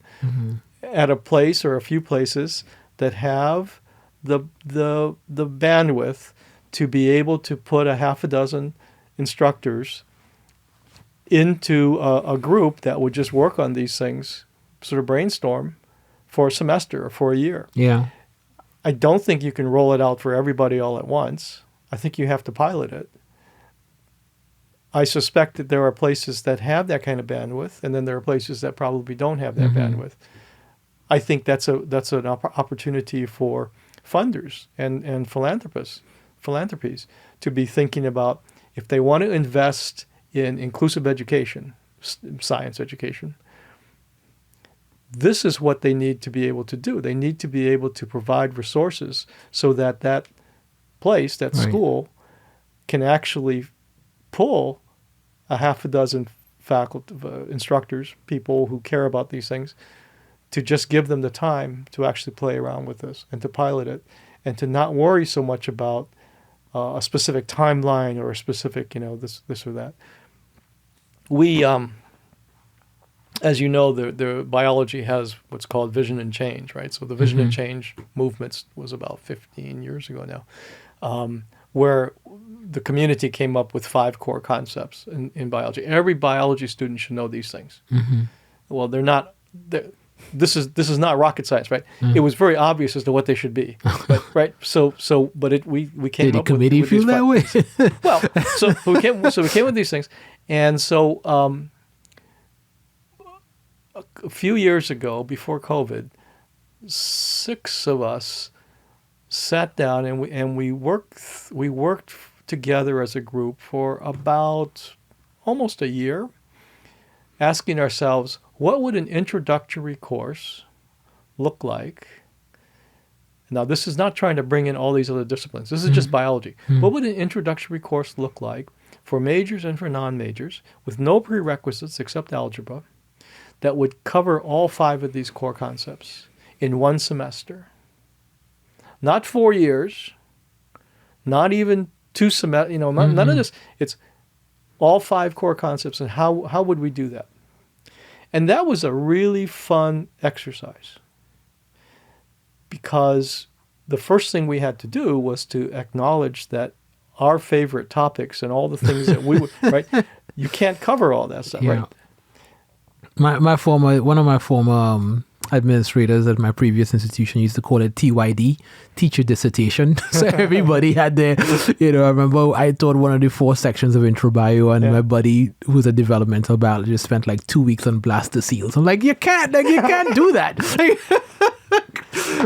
at a place or a few places that have the bandwidth to be able to put a half a dozen instructors into a group that would just work on these things, sort of brainstorm for a semester or for a year.
Yeah.
I don't think you can roll it out for everybody all at once. I think you have to pilot it. I suspect that there are places that have that kind of bandwidth, and then there are places that probably don't have that bandwidth. I think that's an opportunity for funders and philanthropies to be thinking about if they want to invest in inclusive education, science education. This is what they need to be able to do. They need to be able to provide resources so that that place, that school, can actually pull a half a dozen faculty, instructors, people who care about these things, to just give them the time to actually play around with this and to pilot it, and to not worry so much about a specific timeline or a specific, this or that. We, as you know, the biology has what's called vision and change, right? So the vision and change movements was about 15 years ago now, where the community came up with 5 core concepts in biology. Every biology student should know these things. Well, they're not. This is not rocket science, right? It was very obvious as to what they should be, right? We came
Did the
up
committee
with
feel that way?
well, so we came with these things, and so a few years ago, before COVID, 6 of us sat down and we worked together as a group for about almost a year, asking ourselves, what would an introductory course look like? Now, this is not trying to bring in all these other disciplines. This is just biology. What would an introductory course look like for majors and for non-majors with no prerequisites except algebra that would cover all 5 of these core concepts in one semester? Not 4 years, not even 2 semesters, none of this. It's all 5 core concepts, and how would we do that? And that was a really fun exercise, because the first thing we had to do was to acknowledge that our favorite topics and all the things that we would, right? You can't cover all that stuff, right?
One of my former administrators at my previous institution used to call it TYD, teacher dissertation. So everybody had their, I remember I taught one of the 4 sections of intro bio, and my buddy, who's a developmental biologist, spent like 2 weeks on blaster seals. I'm like, you can't do that.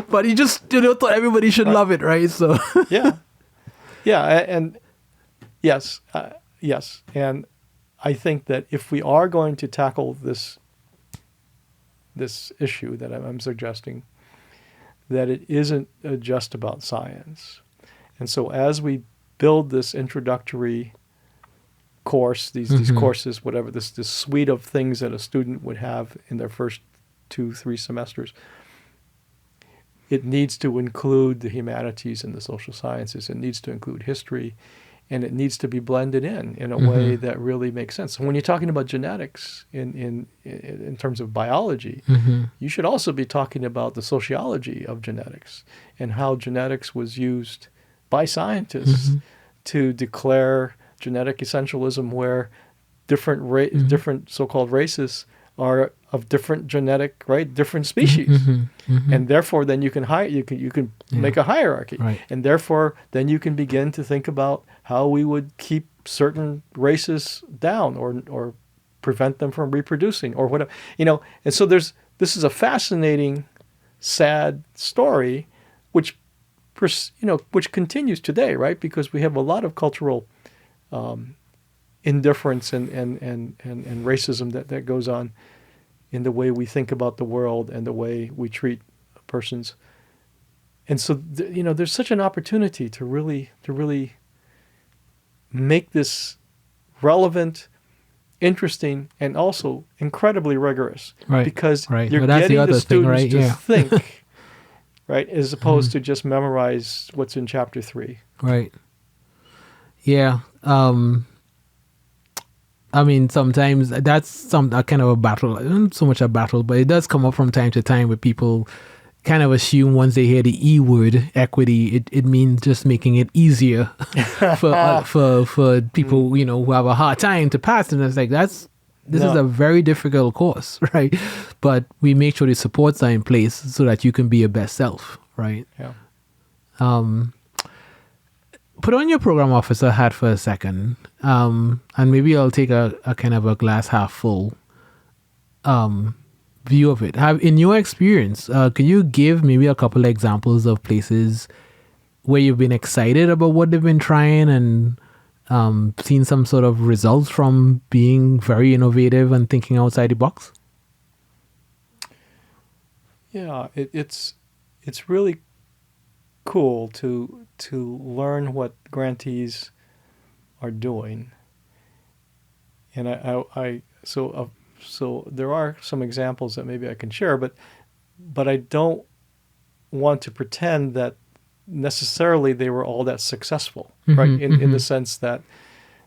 But he just, thought everybody should love it, right? So
and yes, and I think that if we are going to tackle this issue that I'm suggesting, that it isn't just about science. And so as we build this introductory course, these courses, whatever, this suite of things that a student would have in their first 2-3 semesters, it needs to include the humanities and the social sciences. It needs to include history, and it needs to be blended in a way that really makes sense. So when you're talking about genetics in terms of biology, you should also be talking about the sociology of genetics and how genetics was used by scientists to declare genetic essentialism, where different so-called races are of different genetic, different species, and therefore then you can make a hierarchy, and therefore then you can begin to think about how we would keep certain races down or prevent them from reproducing or whatever, And so this is a fascinating, sad story, which continues today, right? Because we have a lot of cultural indifference and racism that goes on in the way we think about the world and the way we treat persons. And so, there's such an opportunity to really make this relevant, interesting, and also incredibly rigorous.
Right.
Because
right.
you're
Well,
getting the students
thing,
to think, right, as opposed to just memorize what's in chapter 3.
Right. Yeah. I mean, sometimes that's a kind of a battle. Not so much a battle, but it does come up from time to time where people kind of assume once they hear the E word, equity, it means just making it easier for people, who have a hard time to pass. And it's like, this is a very difficult course, right? But we make sure the supports are in place so that you can be your best self, right?
Yeah.
put on your program officer hat for a second, and maybe I'll take a kind of a glass half full view of it. In your experience, can you give maybe a couple of examples of places where you've been excited about what they've been trying and seen some sort of results from being very innovative and thinking outside the box?
Yeah, it's really cool to learn what grantees are doing, and so there are some examples that maybe I can share, but I don't want to pretend that necessarily they were all that successful, right? In the sense that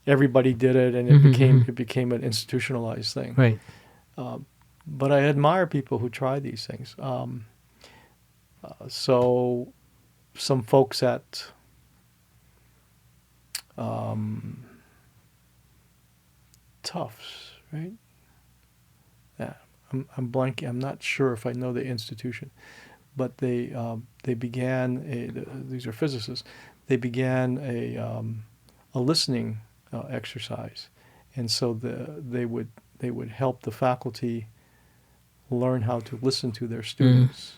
everybody did it and it became an institutionalized thing,
Right.
But I admire people who try these things. So some folks at Tufts, right? Yeah, I'm blanking. I'm not sure if I know the institution, but they began these are physicists. They began a listening exercise, and so they would help the faculty learn how to listen to their students,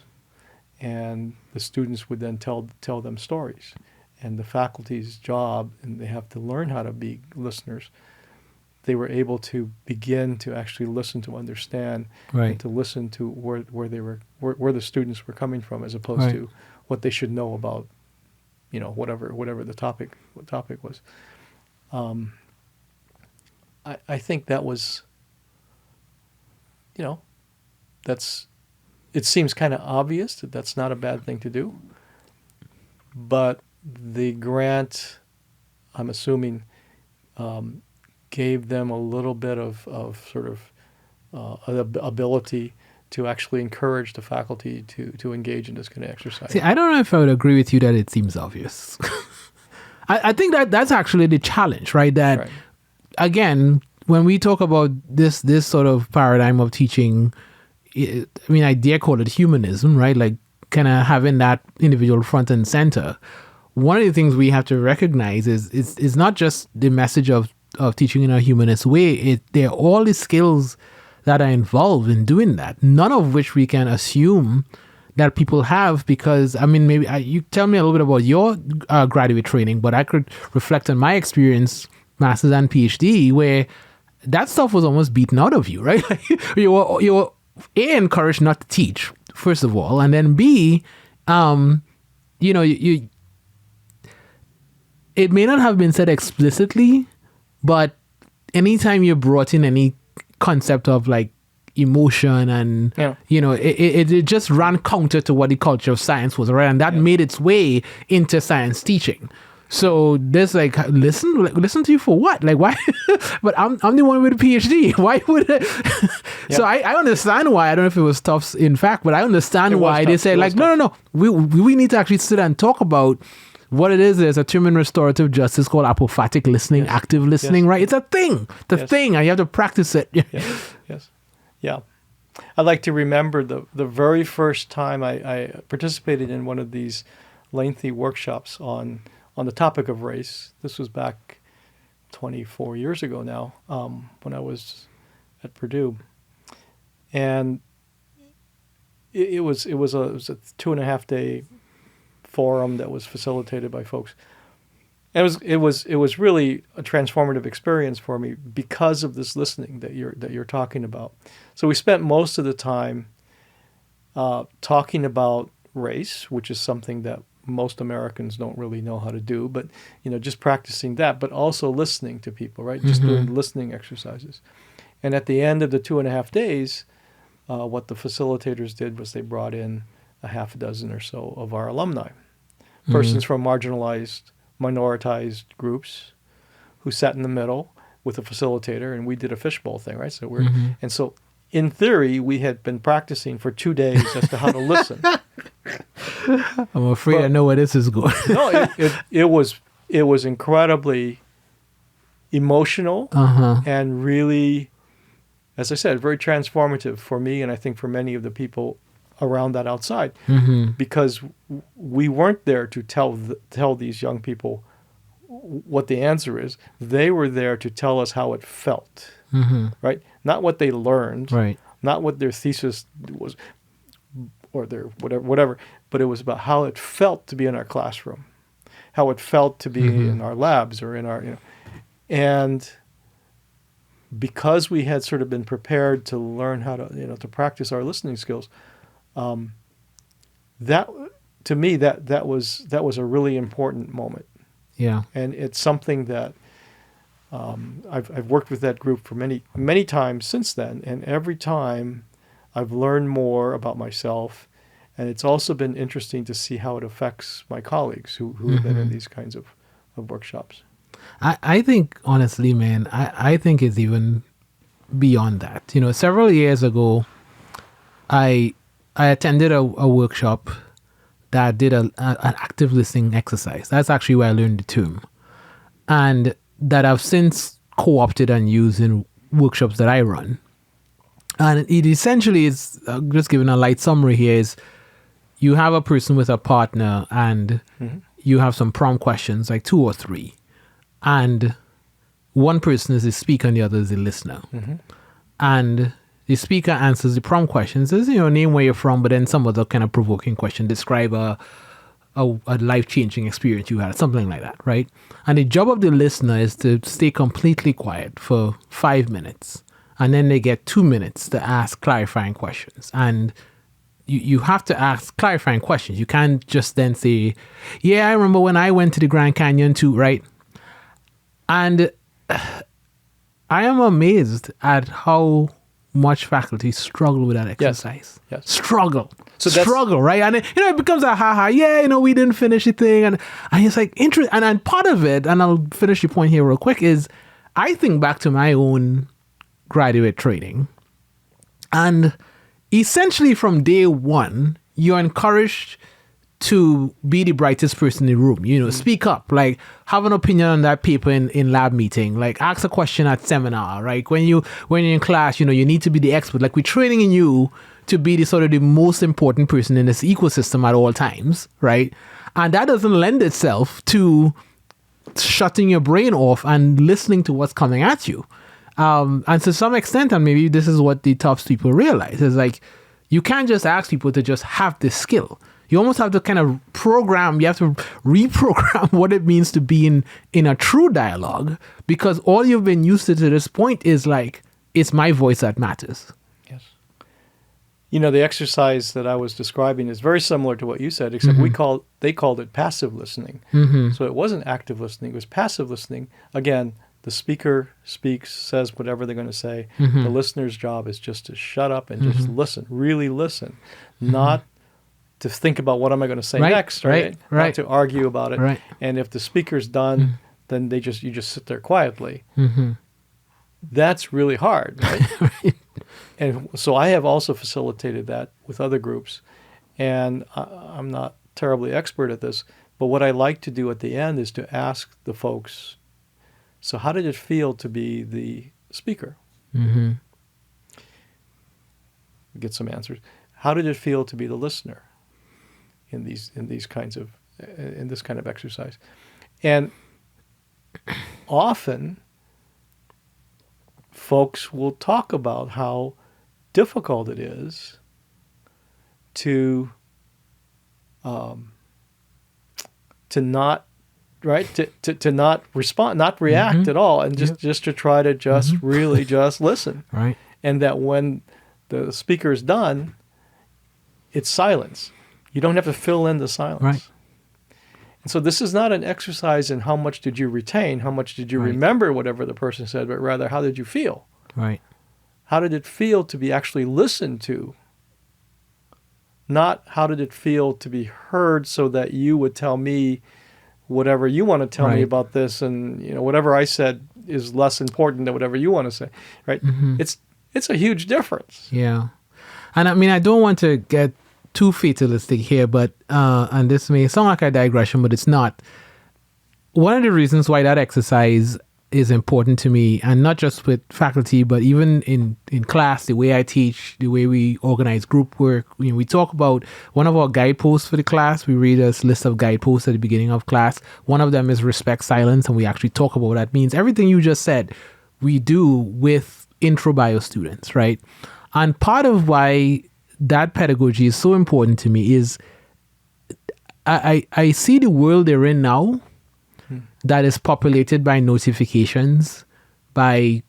and the students would then tell them stories, and the faculty's job, and they have to learn how to be listeners. They were able to begin to actually listen to understand,
Right.
and to listen to where the students were coming from, as opposed
Right.
to what they should know about, whatever the topic was. I think that was, it seems kind of obvious that that's not a bad thing to do, but the grant, I'm assuming, gave them a little bit of sort of ability to actually encourage the faculty to engage in this kind of exercise.
See, I don't know if I would agree with you that it seems obvious. I think that's actually the challenge, right? That,
Right.
again, when we talk about this sort of paradigm of teaching, I dare call it humanism, right? Like kind of having that individual front and center. One of the things we have to recognize is not just the message of teaching in a humanist way. There are all the skills that are involved in doing that, none of which we can assume that people have, because, maybe you tell me a little bit about your graduate training, but I could reflect on my experience, master's and PhD, where that stuff was almost beaten out of you, right? you were A, encouraged not to teach, first of all, and then B, you it may not have been said explicitly, but anytime you brought in any concept of like emotion and
Yeah.
it just ran counter to what the culture of science was, right? And that made its way into science teaching. So there's like, listen to you for what? Like, why? But I'm the one with a PhD. Why would I? So I understand why. I don't know if it was tough, in fact, but I understand why they say like, no. We need to actually sit and talk about what it is. There's a term in restorative justice called apophatic listening, active listening, right? It's a thing. Thing, and you have to practice it.
Yes. Yeah. I like to remember the very first time I participated in one of these lengthy workshops on the topic of race. This was back 24 years ago now, when I was at Purdue. And it was a 2.5 day forum that was facilitated by folks. And it was really a transformative experience for me because of this listening that you're talking about. So we spent most of the time talking about race, which is something that most Americans don't really know how to do, but just practicing that, but also listening to people, right? Just doing listening exercises. And at the end of the 2.5 days, what the facilitators did was they brought in a half a dozen or so of our alumni, persons from marginalized, minoritized groups, who sat in the middle with a facilitator, and we did a fishbowl thing, right? So and so in theory, we had been practicing for 2 days as to how to listen.
I'm afraid I know where this is going.
No, it was incredibly emotional and really, as I said, very transformative for me, and I think for many of the people around that outside, because we weren't there to tell these young people what the answer is. They were there to tell us how it felt, right? Not what they learned,
Right.
not what their thesis was, or their whatever, but it was about how it felt to be in our classroom, how it felt to be in our labs or in our, and because we had sort of been prepared to learn how to, to practice our listening skills, that to me that was a really important moment.
Yeah.
And it's something that I've worked with that group for many times since then, and every time I've learned more about myself, and it's also been interesting to see how it affects my colleagues who have been in these kinds of workshops.
I think, honestly, man, I think it's even beyond that. Several years ago, I attended a workshop that did an active listening exercise. That's actually where I learned the term. And that I've since co-opted and used in workshops that I run. And it essentially is, just giving a light summary here, is you have a person with a partner and you have some prompt questions, like 2 or 3. And one person is the speaker and the other is the listener. And the speaker answers the prompt questions. Says, name where you're from, but then some other kind of provoking question. Describe a life-changing experience you had, something like that, right? And the job of the listener is to stay completely quiet for 5 minutes. And then they get 2 minutes to ask clarifying questions. And you have to ask clarifying questions. You can't just then say, yeah, I remember when I went to the Grand Canyon too, right? And I am amazed at how much faculty struggle with that exercise.
Yes.
Struggle,
So
right? And it becomes a ha-ha, we didn't finish the thing. And it's like, interesting. And part of it, and I'll finish the point here real quick, is I think back to my own graduate training. And essentially from day one, you're encouraged to be the brightest person in the room, speak up, like have an opinion on that paper in lab meeting, like ask a question at seminar, right? When you're in class, you need to be the expert. Like we're training in you to be the sort of the most important person in this ecosystem at all times, right? And that doesn't lend itself to shutting your brain off and listening to what's coming at you. And to some extent, and maybe this is what the TOPS people realize, is like, you can't just ask people to just have this skill. You almost have to kind of you have to reprogram what it means to be in a true dialogue, because all you've been used to this point is like, it's my voice that matters.
Yes. The exercise that I was describing is very similar to what you said, except they called it passive listening. So it wasn't active listening, it was passive listening. Again, the speaker speaks, says whatever they're going to say. The listener's job is just to shut up and just listen, really listen, not to think about what am I going to say next, right? Not to argue about it.
Right.
And if the speaker's done, then you just sit there quietly. That's really hard, right? And so I have also facilitated that with other groups, and I'm not terribly expert at this, but what I like to do at the end is to ask the folks, so how did it feel to be the speaker? Get some answers. How did it feel to be the listener in this kind of exercise? And often folks will talk about how difficult it is to not to not respond, not react at all, and just to try to really just listen.
Right.
And that when the speaker is done, it's silence. You don't have to fill in the silence.
Right.
And so this is not an exercise in how much did you retain, how much did you remember whatever the person said, but rather how did you feel?
Right.
How did it feel to be actually listened to? Not how did it feel to be heard so that you would tell me whatever you want to tell me about this, and whatever I said is less important than whatever you want to say, right? It's a huge difference.
Yeah. And I mean, I don't want to get too fatalistic here, but and this may sound like a digression, but it's not. One of the reasons why that exercise is important to me, and not just with faculty, but even in class, the way I teach, the way we organize group work. We talk about one of our guideposts for the class. We read a list of guideposts at the beginning of class. One of them is respect silence, and we actually talk about what that means. Everything you just said, we do with intro bio students, right? And part of why that pedagogy is so important to me is I see the world they're in now that is populated by notifications, by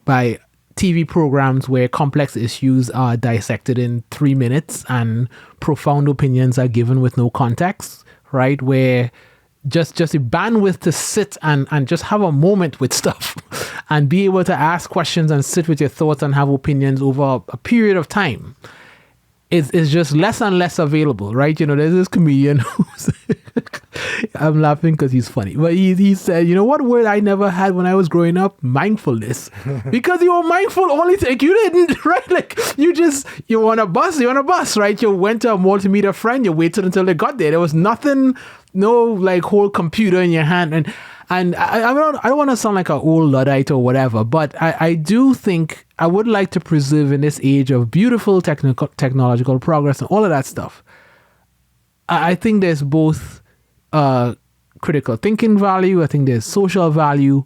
TV programs where complex issues are dissected in 3 minutes and profound opinions are given with no context, right? Where just the bandwidth to sit and just have a moment with stuff and be able to ask questions and sit with your thoughts and have opinions over a period of time is just less and less available, right? There's this comedian who's I'm laughing because he's funny, but he said, what word I never had when I was growing up? Mindfulness. Because you were mindful only you didn't, right? Like you're on a bus, right? You went to a mall to meet a friend, you waited until they got there. There was nothing, no like whole computer in your hand. And I don't want to sound like an old Luddite or whatever, but I do think I would like to preserve in this age of beautiful technological progress and all of that stuff. I think there's both critical thinking value. I think there's social value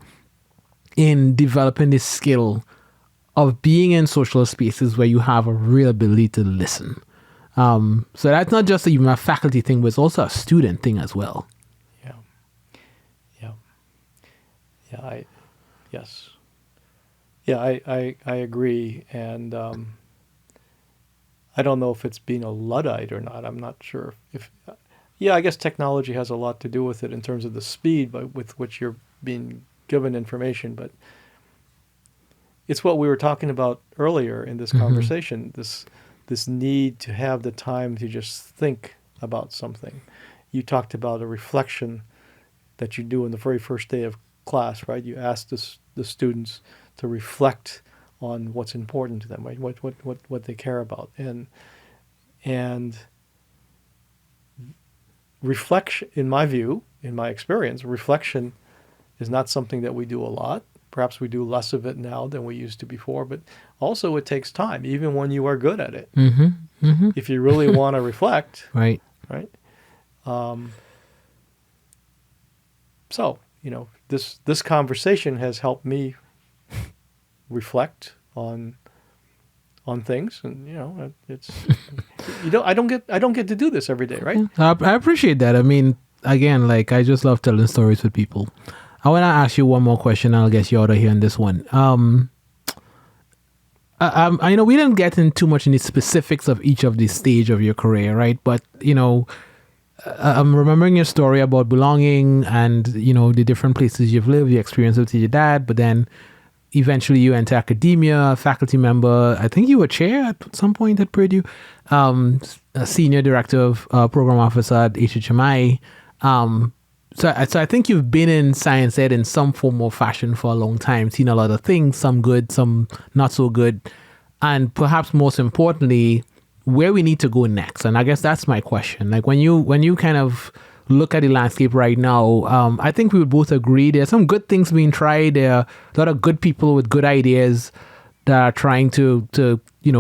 in developing this skill of being in social spaces where you have a real ability to listen. So that's not just even a faculty thing, but it's also a student thing as well.
I agree, and I don't know if it's being a Luddite or not. I'm not sure if I guess technology has a lot to do with it in terms of the speed with which you're being given information, but it's what we were talking about earlier in this conversation, this need to have the time to just think about something. You talked about a reflection that you do in the very first day of class, right? You ask the students to reflect on what's important to them, right? What they care about, and reflection, in my view, in my experience, reflection is not something that we do a lot. Perhaps we do less of it now than we used to before, but also it takes time, even when you are good at it. If you really want to reflect, right. So this conversation has helped me reflect on things, and it's I don't get to do this every day, right?
I appreciate that. I mean, again, like I just love telling stories with people. I want to ask you one more question. I'll get you out of here on this one. I know we didn't get in too much in the specifics of each of the stage of your career, right? But I'm remembering your story about belonging and the different places you've lived, your experience with your dad, but then eventually you enter academia, faculty member. I think you were chair at some point at Purdue, a senior director of program officer at HHMI. So I think you've been in science ed in some form or fashion for a long time, seen a lot of things, some good, some not so good, and perhaps most importantly, where we need to go next. And I guess that's my question. Like when you kind of look at the landscape right now, I think we would both agree there's some good things being tried. There are a lot of good people with good ideas that are trying to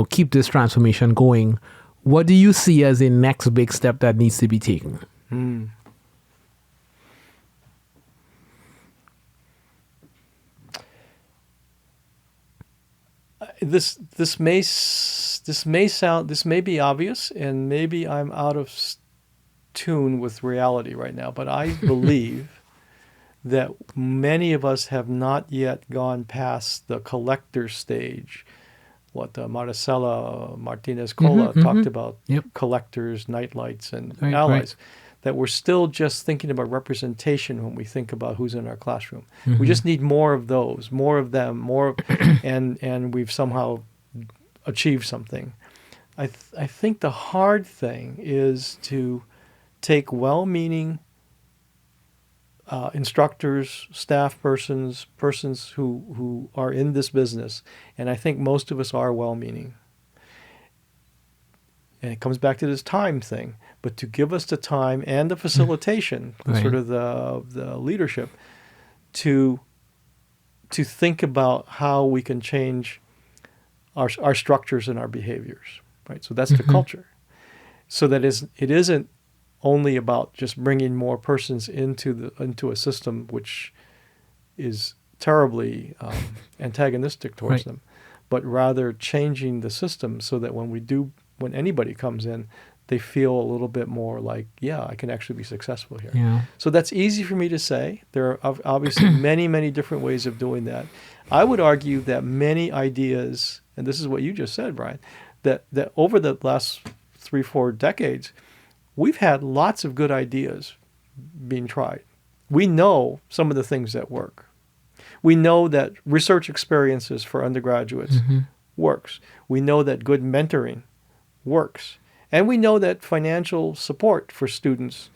keep this transformation going. What do you see as the next big step that needs to be taken?
This may be obvious, and maybe I'm out of tune with reality right now, but I believe that many of us have not yet gone past the collector stage. What Maricela Martinez-Cola talked about, collectors, nightlights, and allies. Right. That we're still just thinking about representation when we think about who's in our classroom. We just need more of those, more of them, and we've somehow achieved something. I think the hard thing is to take well-meaning instructors, staff persons who are in this business, and I think most of us are well-meaning. And it comes back to this time thing, but to give us the time and the facilitation, sort of the leadership, to to think about how we can change our structures and our behaviors, right? So that's the culture. So that it isn't only about just bringing more persons into a system which is terribly antagonistic towards them, but rather changing the system so that when anybody comes in, they feel a little bit more like, yeah, I can actually be successful here.
Yeah.
So that's easy for me to say. There are obviously many, many different ways of doing that. I would argue that many ideas, and this is what you just said, Brian, that over the last 3-4 decades, we've had lots of good ideas being tried. We know some of the things that work. We know that research experiences for undergraduates works. We know that good mentoring works. And we know that financial support for students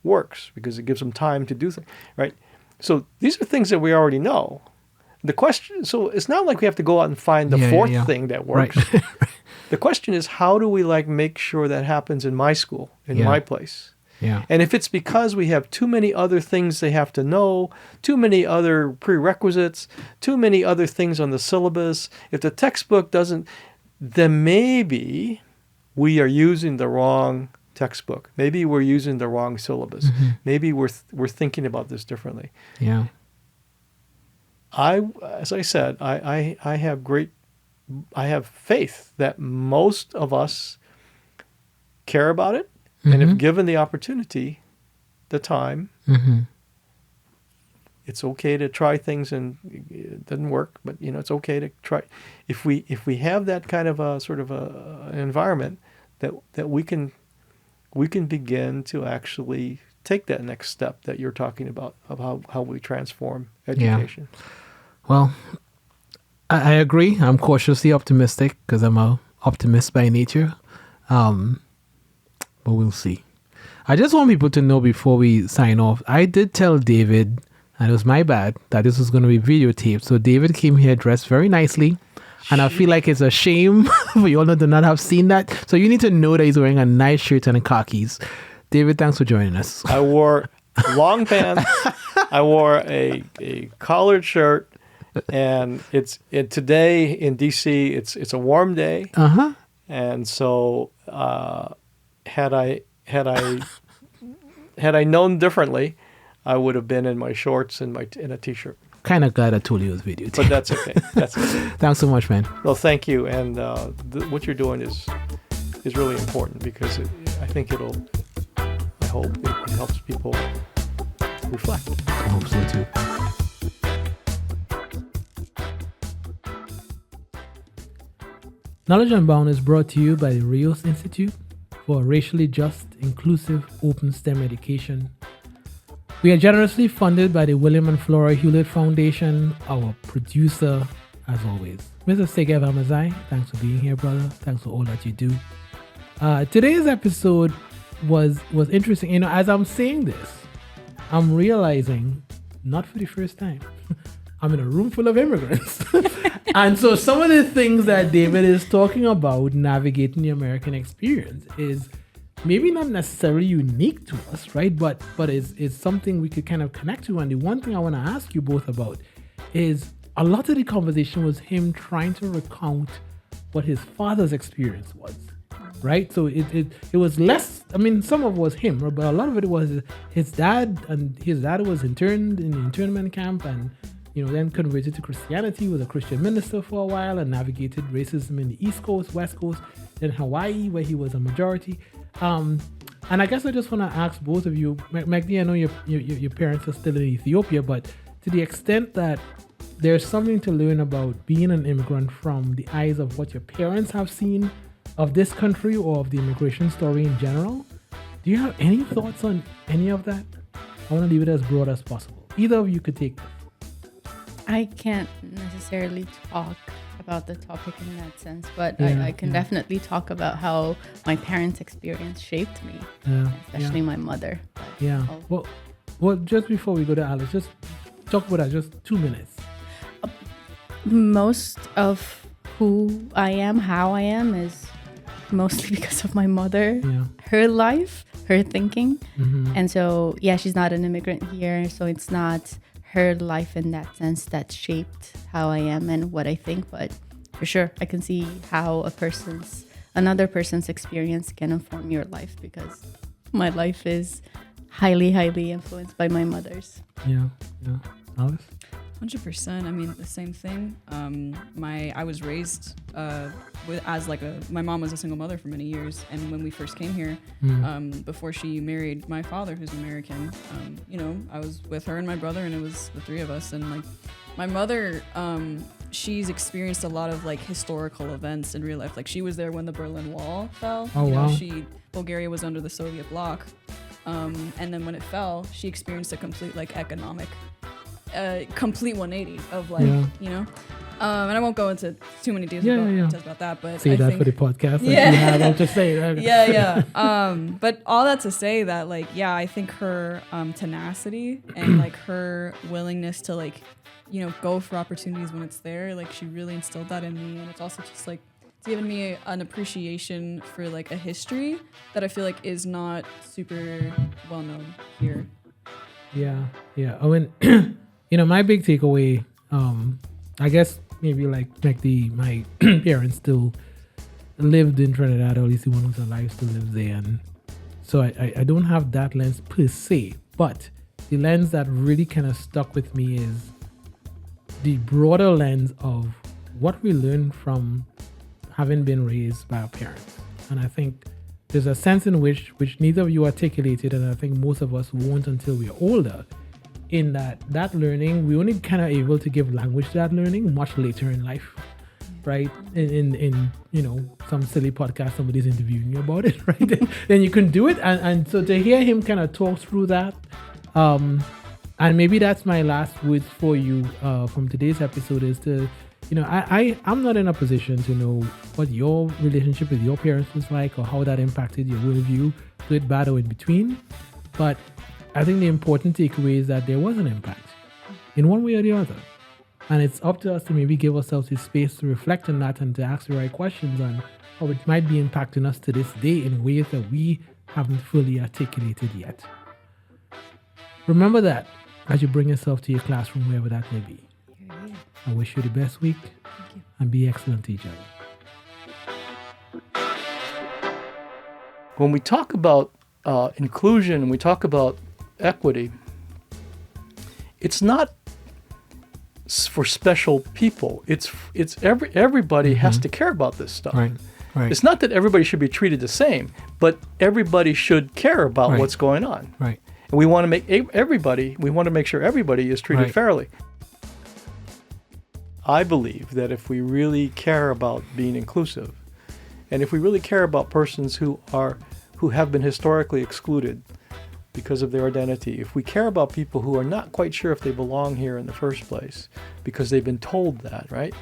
works because it gives them time to do things, right? So these are things that we already know. The question, so it's not like we have to go out and find the fourth thing that works.
Right.
The question is, how do we make sure that happens in my school, in my place?
Yeah.
And if it's because we have too many other things they have to know, too many other prerequisites, too many other things on the syllabus, if the textbook doesn't, then maybe we are using the wrong textbook. Maybe we're using the wrong syllabus. Maybe we're thinking about this differently.
Yeah.
As I said, I have faith that most of us care about it, and if given the opportunity, the time, it's okay to try things, and it doesn't work, but it's okay to try. If we have that kind of a sort of an environment that we can begin to actually take that next step that you're talking about of how we transform education.
Yeah. Well, I agree. I'm cautiously optimistic because I'm an optimist by nature. But we'll see. I just want people to know before we sign off, I did tell David, and it was my bad, that this was going to be videotaped. So David came here dressed very nicely. And I feel like it's a shame for you all to not have seen that. So you need to know that he's wearing a nice shirt and khakis. David, thanks for joining us.
I wore long pants. I wore a collared shirt. And today in DC, it's a warm day. And so had I known differently, I would have been in my shorts and in a t-shirt.
Kind of glad I told you it was videotaped.
But that's okay. That's okay.
Thanks so much, man.
Well, thank you. And what you're doing is really important because I hope it helps people reflect.
I hope so too. Knowledge Unbound is brought to you by the Rios Institute for a racially just, inclusive, open STEM education. We are generously funded by the William and Flora Hewlett Foundation, our producer, as always. Mr. Segev Amazai, thanks for being here, brother. Thanks for all that you do. Today's episode was interesting. As I'm saying this, I'm realizing, not for the first time, I'm in a room full of immigrants. And so some of the things that David is talking about navigating the American experience is maybe not necessarily unique to us, right? But it's something we could kind of connect to. And the one thing I want to ask you both about is a lot of the conversation was him trying to recount what his father's experience was, right? So it was less, some of it was him, but a lot of it was his dad, and his dad was interned in the internment camp and then converted to Christianity, was a Christian minister for a while and navigated racism in the East Coast, West Coast, then Hawaii, where he was a majority. And I guess I just want to ask both of you, Magdi, I know your parents are still in Ethiopia, but to the extent that there's something to learn about being an immigrant from the eyes of what your parents have seen of this country or of the immigration story in general, do you have any thoughts on any of that? I want to leave it as broad as possible. Either of you could take this.
I can't necessarily talk about the topic in that sense, but I can definitely talk about how my parents' experience shaped me, especially my mother.
Well, just before we go to Alice, just talk about that, just 2 minutes.
Most of who I am, how I am, is mostly because of my mother, her life, her thinking. And so, she's not an immigrant here, so it's not her life in that sense that shaped how I am and what I think. But for sure, I can see how another person's experience can inform your life, because my life is highly, highly influenced by my mother's.
Yeah. Alice?
100%. I mean, the same thing. I was raised my mom was a single mother for many years, and when we first came here, before she married my father, who's American, I was with her and my brother, and it was the three of us. And like, my mother, she's experienced a lot of like historical events in real life. Like, she was there when the Berlin Wall fell.
Oh, wow.
Bulgaria was under the Soviet bloc, and then when it fell, she experienced a complete like economic. Complete 180 of like, and I won't go into too many details about that, but
say
I
that
think,
for the podcast. I'll just say that.
But all that to say that, like, I think her tenacity and like her willingness to like, go for opportunities when it's there, like, she really instilled that in me. And it's also just like, it's given me an appreciation for like a history that I feel like is not super well known here.
Yeah. Oh, and my big takeaway, I guess maybe like my parents still lived in Trinidad, or at least the one who's alive still lives there, and so I don't have that lens per se, but the lens that really kind of stuck with me is the broader lens of what we learn from having been raised by our parents. And I think there's a sense in which neither of you articulated, and I think most of us won't until we're older, in that learning, we only kind of able to give language to that learning much later in life, right? In some silly podcast, somebody's interviewing you about it, right? Then you can do it. And so to hear him kind of talk through that, and maybe that's my last words for you from today's episode is to, I'm not in a position to know what your relationship with your parents was like or how that impacted your worldview, good, bad, or in between. But I think the important takeaway is that there was an impact in one way or the other. And it's up to us to maybe give ourselves the space to reflect on that and to ask the right questions on how it might be impacting us to this day in ways that we haven't fully articulated yet. Remember that as you bring yourself to your classroom, wherever that may be. I wish you the best week and be excellent to each other.
When we talk about inclusion and we talk about equity, it's not for special people. It's everybody has to care about this stuff. Right. It's not that everybody should be treated the same, but everybody should care about what's going on. Right. And we want to make sure everybody is treated fairly. I believe that if we really care about being inclusive, and if we really care about persons who have been historically excluded because of their identity, if we care about people who are not quite sure if they belong here in the first place because they've been told that, right?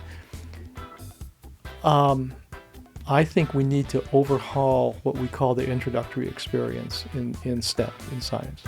I think we need to overhaul what we call the introductory experience in STEM, in science.